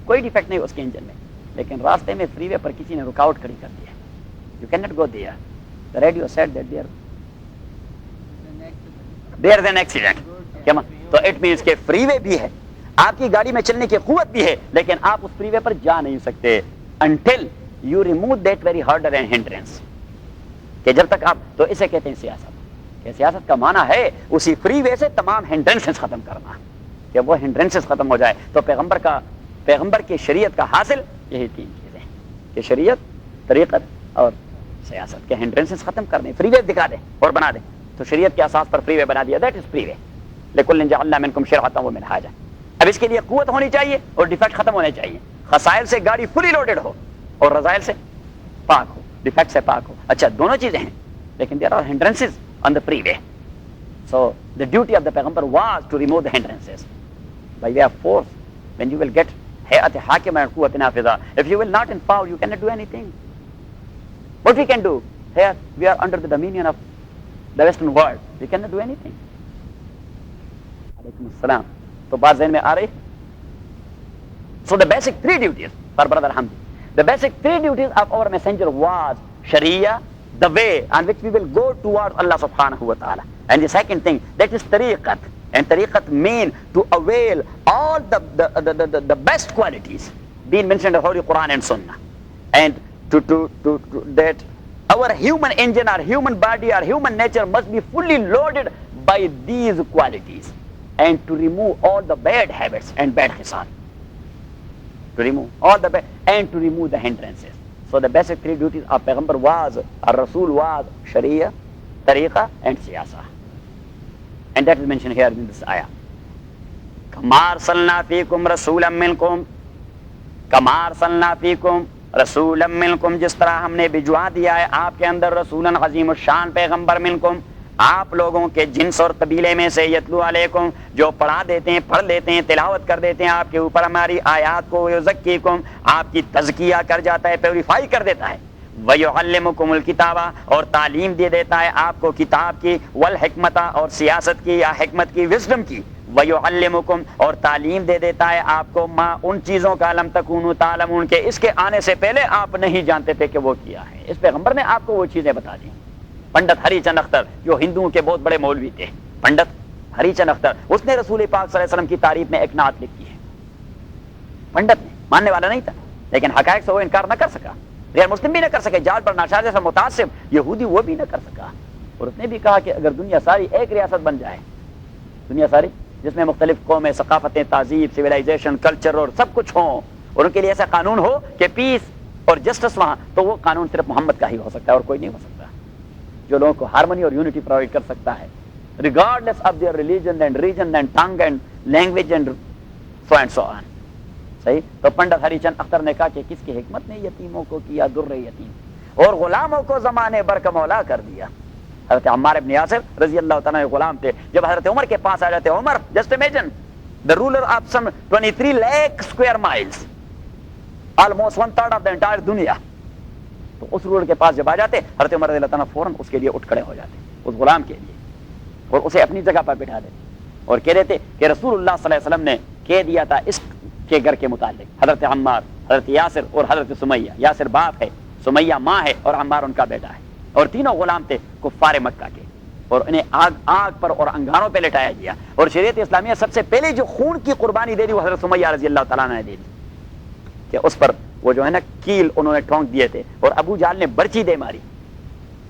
کوئی ڈیفیکٹ نہیں اس کے انجن میں. لیکن راستے میں فری وے پر کسی نے رکاوٹ کھڑی کر دی ہے. You can not go there. The radio said that there is an accident. تو اٹ مینس کہ فری وے بھی ہے، آپ کی گاڑی میں چلنے کی قوت بھی ہے، لیکن آپ اس فری وے پر جا نہیں سکتے until you remove that very hurdle and hindrance. کہ جب تک آپ، تو اسے کہتے ہیں سیاست، کہ سیاست کا معنی ہے اسی فری وے سے تمام ہنڈرنسز ختم کرنا، کہ وہ ہنڈرنسز ختم ہو جائے. تو پیغمبر کی شریعت کا حاصل یہی تین چیزیں، کہ شریعت، طریقت اور سیاست کے ہنڈرنسز ختم کر دیں، فری وے دکھا دیں اور بنا دیں. تو شریعت کے اساس پر فری وے بنا دیا، دیٹ از فری وے. لکل جعلنا منکم شرعۃ ومنہاجا. اب اس کے لیے قوت ہونی چاہیے اور ڈیفیکٹ ختم ہونے چاہیے. خسائل سے گاڑی فلی لوڈڈ ہو اور رذائل سے پاک ہو، ڈیفیکٹ سے پاک ہو. اچھا دونوں چیزیں ہیں، لیکن there are hindrances on the free way. So the duty of the پیغمبر was to remove the hindrances by way of force. When you will get hayat hakima and quwwat nafiza, if you will not empower, you cannot do anything. What we can do here, we are under the dominion of the western world, we cannot do anything. Alaikum assalam. تو بات ذہن میں آ رہی. So the basic three duties for brother Hamdi, the basic three duties of our messenger was Sharia, the way on which we will go towards Allah subhanahu wa ta'ala. And the second thing, that is tariqat. And tariqat mean to avail all the best qualities being mentioned in the Holy Quran and Sunnah. And to that our human engine, our human body, our human nature must be fully loaded by these qualities. And to remove all the bad habits and bad khisal. To remove all the bad, and to remove the hindrances. So the basic three duties of Payghambar was, our Rasul was, Sharia, Tariqa and Siyasa. And that is mentioned here in this ayah. Kama arsalna fikum rasulan minkum, Kama arsalna fikum rasulan minkum, جس طرح ہم نے بھجوا دیا ہے آپ کے اندر رسولاً عظیم الشان پیغمبر منکم، آپ لوگوں کے جنس اور قبیلے میں سے، یتلو علیکم، جو پڑھا دیتے ہیں، پڑھ لیتے ہیں، تلاوت کر دیتے ہیں آپ کے اوپر ہماری آیات کو، یزکیکم، آپ کی تزکیہ کر جاتا ہے، پیوریفائی کر دیتا ہے، ویعلمکم الکتابہ، اور تعلیم دے دیتا ہے آپ کو کتاب کی، والحکمت، اور سیاست کی یا حکمت کی، وزڈم کی، ویعلمکم، اور تعلیم دے دیتا ہے آپ کو ما، ان چیزوں کا، لم تکونوا تعلمون، کے اس کے آنے سے پہلے آپ نہیں جانتے تھے کہ وہ کیا ہے. اس پیغمبر نے آپ کو وہ چیزیں بتا دی. پنڈت ہری چند اختر جو ہندوؤں کے بہت بڑے مولوی تھے، پنڈت ہری چند اختر، اس نے رسول پاک صلی اللہ علیہ وسلم کی تعریف میں ایک نعت لکھی ہے. پنڈت نے، ماننے والا نہیں تھا، لیکن حقائق سے وہ انکار نہ کر سکا، غیر مسلم بھی نہ کر سکے، جال پر ناشار جیسا متعصب یہودی وہ بھی نہ کر سکا. اور اس نے بھی کہا کہ اگر دنیا ساری ایک ریاست بن جائے، دنیا ساری جس میں مختلف قومیں، ثقافتیں، تہذیب، سویلائزیشن، کلچر اور سب کچھ ہوں، اور ان کے لیے ایسا قانون ہو کہ پیس اور جسٹس وہاں، تو وہ قانون صرف محمد کا ہی ہو سکتا ہے اور کوئی نہیں ہو سکتا، جو لوگوں کو ہارمونی اور یونٹی پرووائڈ کر سکتا ہے regardless of their religion and region and tongue and language and so on. صحیح. تو پنڈت ہری چند اختر نے کہا کہ کس کی حکمت نے یتیموں کو کیا در یتیم اور غلاموں کو زمانے بر کا مولا کر دیا. حضرت عمار ابن یاسر رضی اللہ تعالیٰ غلام تھے. جب حضرت عمر کے پاس آ جاتے، عمر just imagine the ruler of some 23 lakh square miles, almost 1/3 of the entire دنیا، تو اس رولر کے پاس جب آ جاتے، حضرت عمر رضی اللہ تعالیٰ فوراً اس کے لیے اٹھ کھڑے ہو جاتے، اس غلام کے لیے، اور اسے اپنی جگہ پر بٹھا دیتے اور کہہ دیتے کہ رسول اللہ صلی اللہ علیہ وسلم نے کہہ دیا تھا اس کے گھر کے متعلق. حضرت عمار، حضرت یاسر اور حضرت سمیہ. یاسر باپ ہے، سمیہ ماں ہے اور عمار ان کا بیٹا ہے، اور تینوں غلام تھے کفار مکہ کے، اور انہیں آگ پر اور انگاروں پہ لٹایا گیا. اور شریعت اسلامیہ سب سے پہلے جو خون کی قربانی دے دی وہ حضرت سمیہ رضی اللہ تعالیٰ نے دے دی، کہ اس پر وہ جو ہے نا کیل انہوں نے ٹھونک دیے تھے، اور ابو جہل نے برچی دے ماری،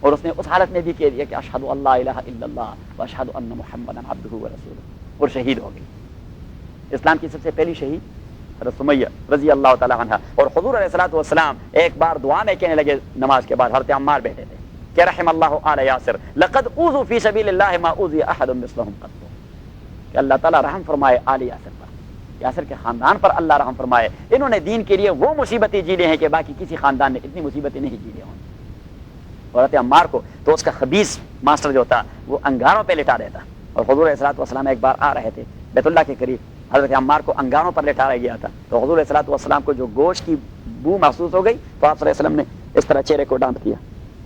اور اس نے اس حالت میں بھی کہہ دیا کہ اشہد اللہ الہ الا اللہ واشہد ان محمدا عبدہ ورسولہ، اور شہید ہو گئی. اسلام کی سب سے پہلی شہید حضرت سمیہ رضی اللہ تعالیٰ عنہ. اور حضور علیہ الصلوۃ والسلام ایک بار دعا میں کہنے لگے نماز کے بعد، حضرت عمار بیٹھے تھے، کہ رحم اللہ آل یاسر لقد اوذوا فی سبیل اللہ ما اوذی احد مثلهم قط، کہ اللہ تعالیٰ رحم فرمائے آل یاسر پر، یاسر کے خاندان پر اللہ رحم فرمائے. انہوں نے دین کے لیے وہ مصیبتیں جی لی ہیں کہ باقی کسی خاندان نے اتنی مصیبتیں نہیں جی لی ہوں. حضرت عمار کو تو اس کا خبیث ماسٹر جو تھا وہ انگاروں پہ لٹا دیتا. اور حضور علیہ الصلوۃ والسلام ایک بار آ رہے تھے بیت اللہ کے قریب، حضرت عمار کو انگاروں پر لٹایا گیا تھا. تو حضور علیہ الصلوۃ والسلام کو جو گوشت کی بو محسوس ہو گئی، تو آپ صلی اللہ علیہ وسلم نے اس طرح چہرے کو ڈانپ کیا،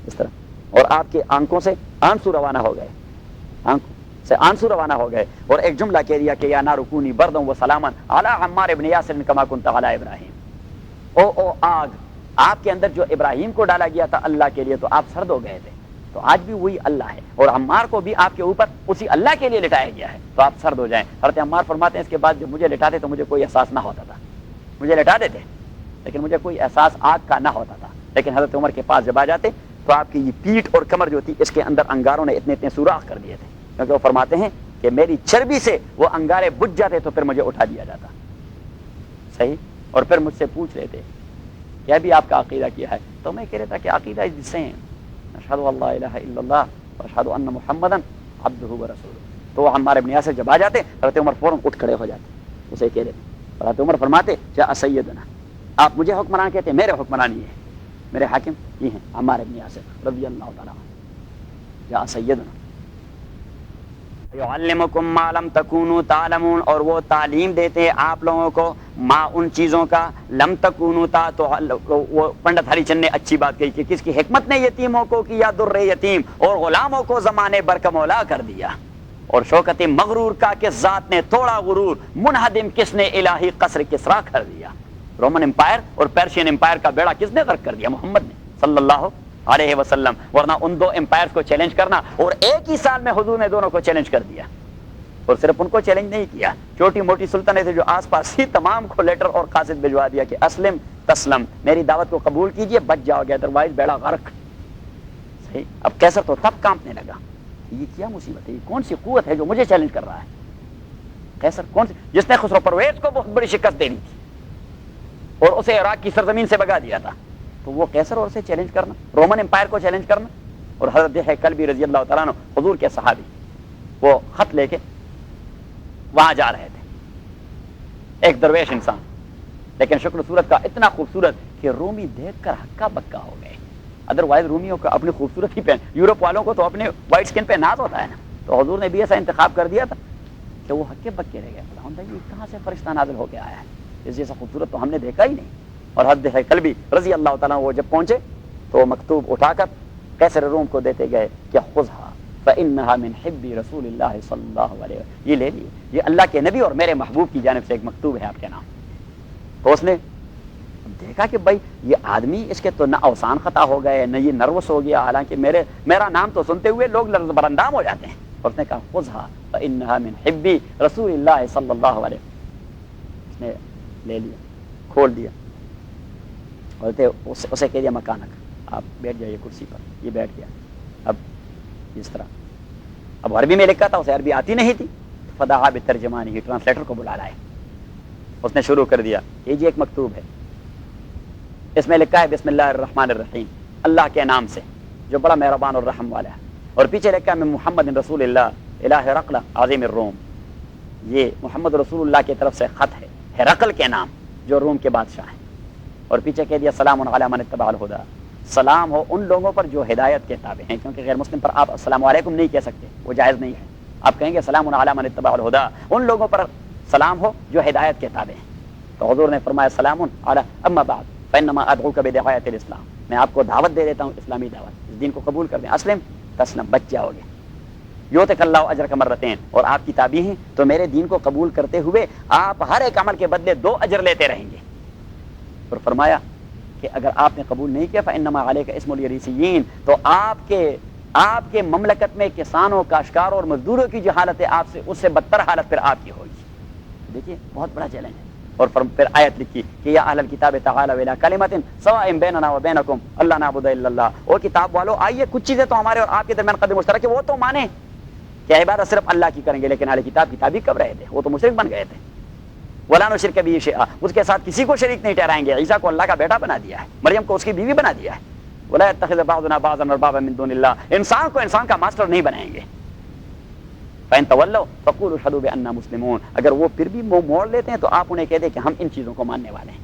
اس طرح اور آپ کی آنکھوں سے آنسو روانہ ہو گئے، آنکھوں سے آنسو روانہ ہو گئے، اور ایک جملہ کہہ دیا کہ یا نار کونی بردًا وسلاما علی عمار ابن یاسر کما کنت علی ابراہیم، او آگ، آپ کے اندر جو ابراہیم کو ڈالا گیا تھا اللہ کے لیے تو آپ سرد ہو گئے تھے، تو آج بھی وہی اللہ ہے، اور عمار کو بھی آپ کے اوپر اسی اللہ کے لیے لٹایا گیا ہے تو آپ سرد ہو جائیں۔ حضرت عمار فرماتے ہیں اس کے بعد جب مجھے لٹاتے تو مجھے کوئی احساس نہ ہوتا تھا، مجھے لٹا دیتے لیکن مجھے کوئی احساس آگ کا نہ ہوتا تھا، لیکن حضرت عمر کے پاس جب آ جاتے تو آپ کی یہ پیٹھ اور کمر جو تھی اس کے اندر انگاروں نے اتنے اتنے سوراخ کر دیے تھے، کیونکہ وہ فرماتے ہیں کہ میری چربی سے وہ انگارے بجھ جاتے تو پھر مجھے اٹھا دیا جاتا، صحیح، اور پھر مجھ سے پوچھ رہے تھے کیا بھی آپ کا عقیدہ کیا ہے، تو میں کہہ رہا تھا کہ عقیدہ از دی سیم، اشہد ان لا الہ الا اللہ واشہد ان محمدا عبدہ ورسولہ۔ تو عمار ابن یاسر جب آ جاتے حضرت عمر فوراً اٹھ کھڑے ہو جاتے، اسے کہہ دیتے، حضرت عمر فرماتے جاء سیدنا، آپ مجھے حکمران کہتے ہیں، میرے حکمران یہ ہے، میرے حاکم یہ ہیں عمار ابن یاسر رضی اللہ تعالیٰ عنہ، جاء سیدنا یعلمکم ما لم تکونوا تعلمون، اور وہ تعلیم دیتے ہیں آپ لوگوں کو ما ان چیزوں کا لم تکونوا تو وہ پنڈت ہری چند نے اچھی بات کہی کہ کس کی حکمت نے یتیموں کو کیا در یتیم اور غلاموں کو زمانے برکمولا کر دیا، اور شوکت مغرور کا کس ذات نے توڑا غرور، منہدم کس نے الہی قصر کسرا کر دیا۔ رومن امپائر اور پیرشین امپائر کا بیڑا کس نے غرق کر دیا؟ محمد نے صلی اللہ علیہ وسلم، ورنہ ان دو امپائر کو چیلنج کرنا، اور ایک ہی سال میں حضور نے دونوں کو چیلنج کر دیا، اور صرف ان کو چیلنج نہیں کیا، چھوٹی موٹی سلطنتیں جو آس پاس ہی تمام کو لیٹر اور قاصد بھجوا دیا کہ اسلم تسلم، میری دعوت کو قبول کیجئے بچ جاؤ گے، ادروائز بیڑا غرق۔ صحیح، اب کیسر تو تب کانپنے لگا، یہ کیا مصیبت ہے، یہ کون سی قوت ہے جو مجھے چیلنج کر رہا ہے؟ کیسر کون سی، جس نے خسرو پرویز کو بہت بڑی شکست دینی تھی اور اسے عراق کی سرزمین سے بگا دیا تھا، تو وہ کیسر اور اسے چیلنج کرنا، رومن امپائر کو چیلنج کرنا۔ اور حضرت کلبی رضی اللہ تعالیٰ عنہ حضور کے صحابی، وہ خط لے کے وہاں جا رہے تھے، ایک درویش انسان، لیکن شکل صورت کا اتنا خوبصورت کہ رومی دیکھ کر ہکا بکا ہو گئے۔ ادروائز رومیوں کو اپنی خوبصورت ہی پہن، یورپ والوں کو تو اپنے وائٹ سکن پہ ناز ہوتا ہے نا، تو حضور نے بھی ایسا انتخاب کر دیا تھا کہ وہ ہکے بکے رہ گئے، خدا یہ کہاں سے فرشتہ نازل ہو کے آیا ہے، اس جیسا خوبصورت تو ہم نے دیکھا ہی نہیں۔ اور حضرت کلبی رضی اللہ تعالیٰ وہ جب پہنچے تو وہ مکتوب اٹھا کر قیصر روم کو دیتے گئے کہ خذھا فإنها من حب رسول اللہ صلی اللہ علیہ وسلم، یہ لے لیے، یہ اللہ کے نبی اور میرے محبوب کی جانب سے ایک مکتوب ہے آپ کے نام۔ تو اس نے دیکھا کہ بھائی یہ آدمی، اس کے تو نہ اوسان خطا ہو گئے نہ یہ نروس ہو گیا، حالانکہ میرا نام تو سنتے ہوئے لوگ لرز برندام ہو جاتے ہیں، اور اس نے کہا خذھا فإنها من حب رسول اللہ صلی اللہ علیہ وسلم، اس نے لے لیا، کھول دیا، اسے کہہ دیا مکانک، آپ بیٹھ جائیے کرسی پر، یہ بیٹھ گیا۔ اب اس طرح اب عربی میں لکھا تھا، اسے عربی آتی نہیں تھی، فدعا بترجمانی، ٹرانسلیٹر کو بلا لائے، اس نے شروع کر دیا، یہ جی ایک مکتوب ہے، اس میں لکھا ہے بسم اللہ الرحمن الرحیم، اللہ کے نام سے جو بڑا مہربان اور رحم والا ہے، اور پیچھے لکھا ہے من محمد رسول اللہ الہ ہرقل عظیم الروم، یہ محمد رسول اللہ کی طرف سے خط ہے ہرقل کے نام جو روم کے بادشاہ ہیں، اور پیچھے کہہ دیا سلام علی من اتبع الہدی، سلام ہو ان لوگوں پر جو ہدایت کے تابع ہیں، کیونکہ غیر مسلم پر آپ السلام علیکم نہیں کہہ سکتے، وہ جائز نہیں ہے، آپ کہیں گے سلام علی من اتبع الہدی، ان لوگوں پر سلام ہو جو ہدایت کے تابع ہیں۔ تو حضور نے فرمایا سلام علی اما بعد فانما ادعوک بدعایۃ الاسلام، میں آپ کو دعوت دے دیتا ہوں اسلامی دعوت، اس دین کو قبول کر دیں، اسلم تسلم، بچ جاؤ گے، یؤتک اللہ اجرک مرتین، اور آپ کی تابع ہیں تو میرے دین کو قبول کرتے ہوئے آپ ہر ایک عمل کے بدلے 2 اجر لیتے رہیں گے۔ اور فرمایا کہ اگر آپ نے قبول نہیں کیا فانما علیک اسم الیریسیین، تو آپ کے مملکت میں کسانوں، کاشتکاروں اور مزدوروں کی جو حالت ہے آپ سے اس سے بدتر حالت پھر آپ کی ہوگی۔ دیکھیے بہت بڑا چیلنج ہے۔ اور پھر آیت لکھی کہ یا اہل الکتاب تعالوا الی کلمۃ سواء بیننا وبینکم الا نعبد الا اللہ، اور کتاب والو آئیے کچھ چیزیں تو ہمارے اور آپ کے درمیان قدر مشترک ہے، وہ تو مانیں کہ عبادت صرف اللہ کی کریں گے، لیکن اہل کتاب کتابی کب رہے تھے، وہ تو مشرک بن گئے تھے۔ ولا نشرک بہ شیئا، اس کے ساتھ کسی کو شریک نہیں ٹھہرائیں گے، عیسیٰ کو اللہ کا بیٹا بنا دیا ہے، مریم کو اس کی بیوی بنا دیا ہے، ولا يتخذ بعضنا بعضا اربابا من دون اللہ، انسان کو انسان کا ماسٹر نہیں بنائیں گے۔ فإن تولوا فقولوا اشهدوا بأننا مسلمون، اگر وہ پھر بھی منہ موڑ لیتے ہیں تو آپ انہیں کہہ دیں کہ ہم ان چیزوں کو ماننے والے ہیں۔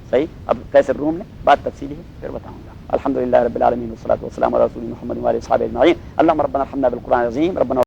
صحیح، اب قیصر روم نے بات تفصیلی ہے پھر بتاؤں گا۔ الحمدللہ رب العالمین والصلاۃ والسلام علی رسول محمد وعلی اصحابہ اجمعین، اللهم ربنا ارحمنا بالقرآن العظیم، ربنا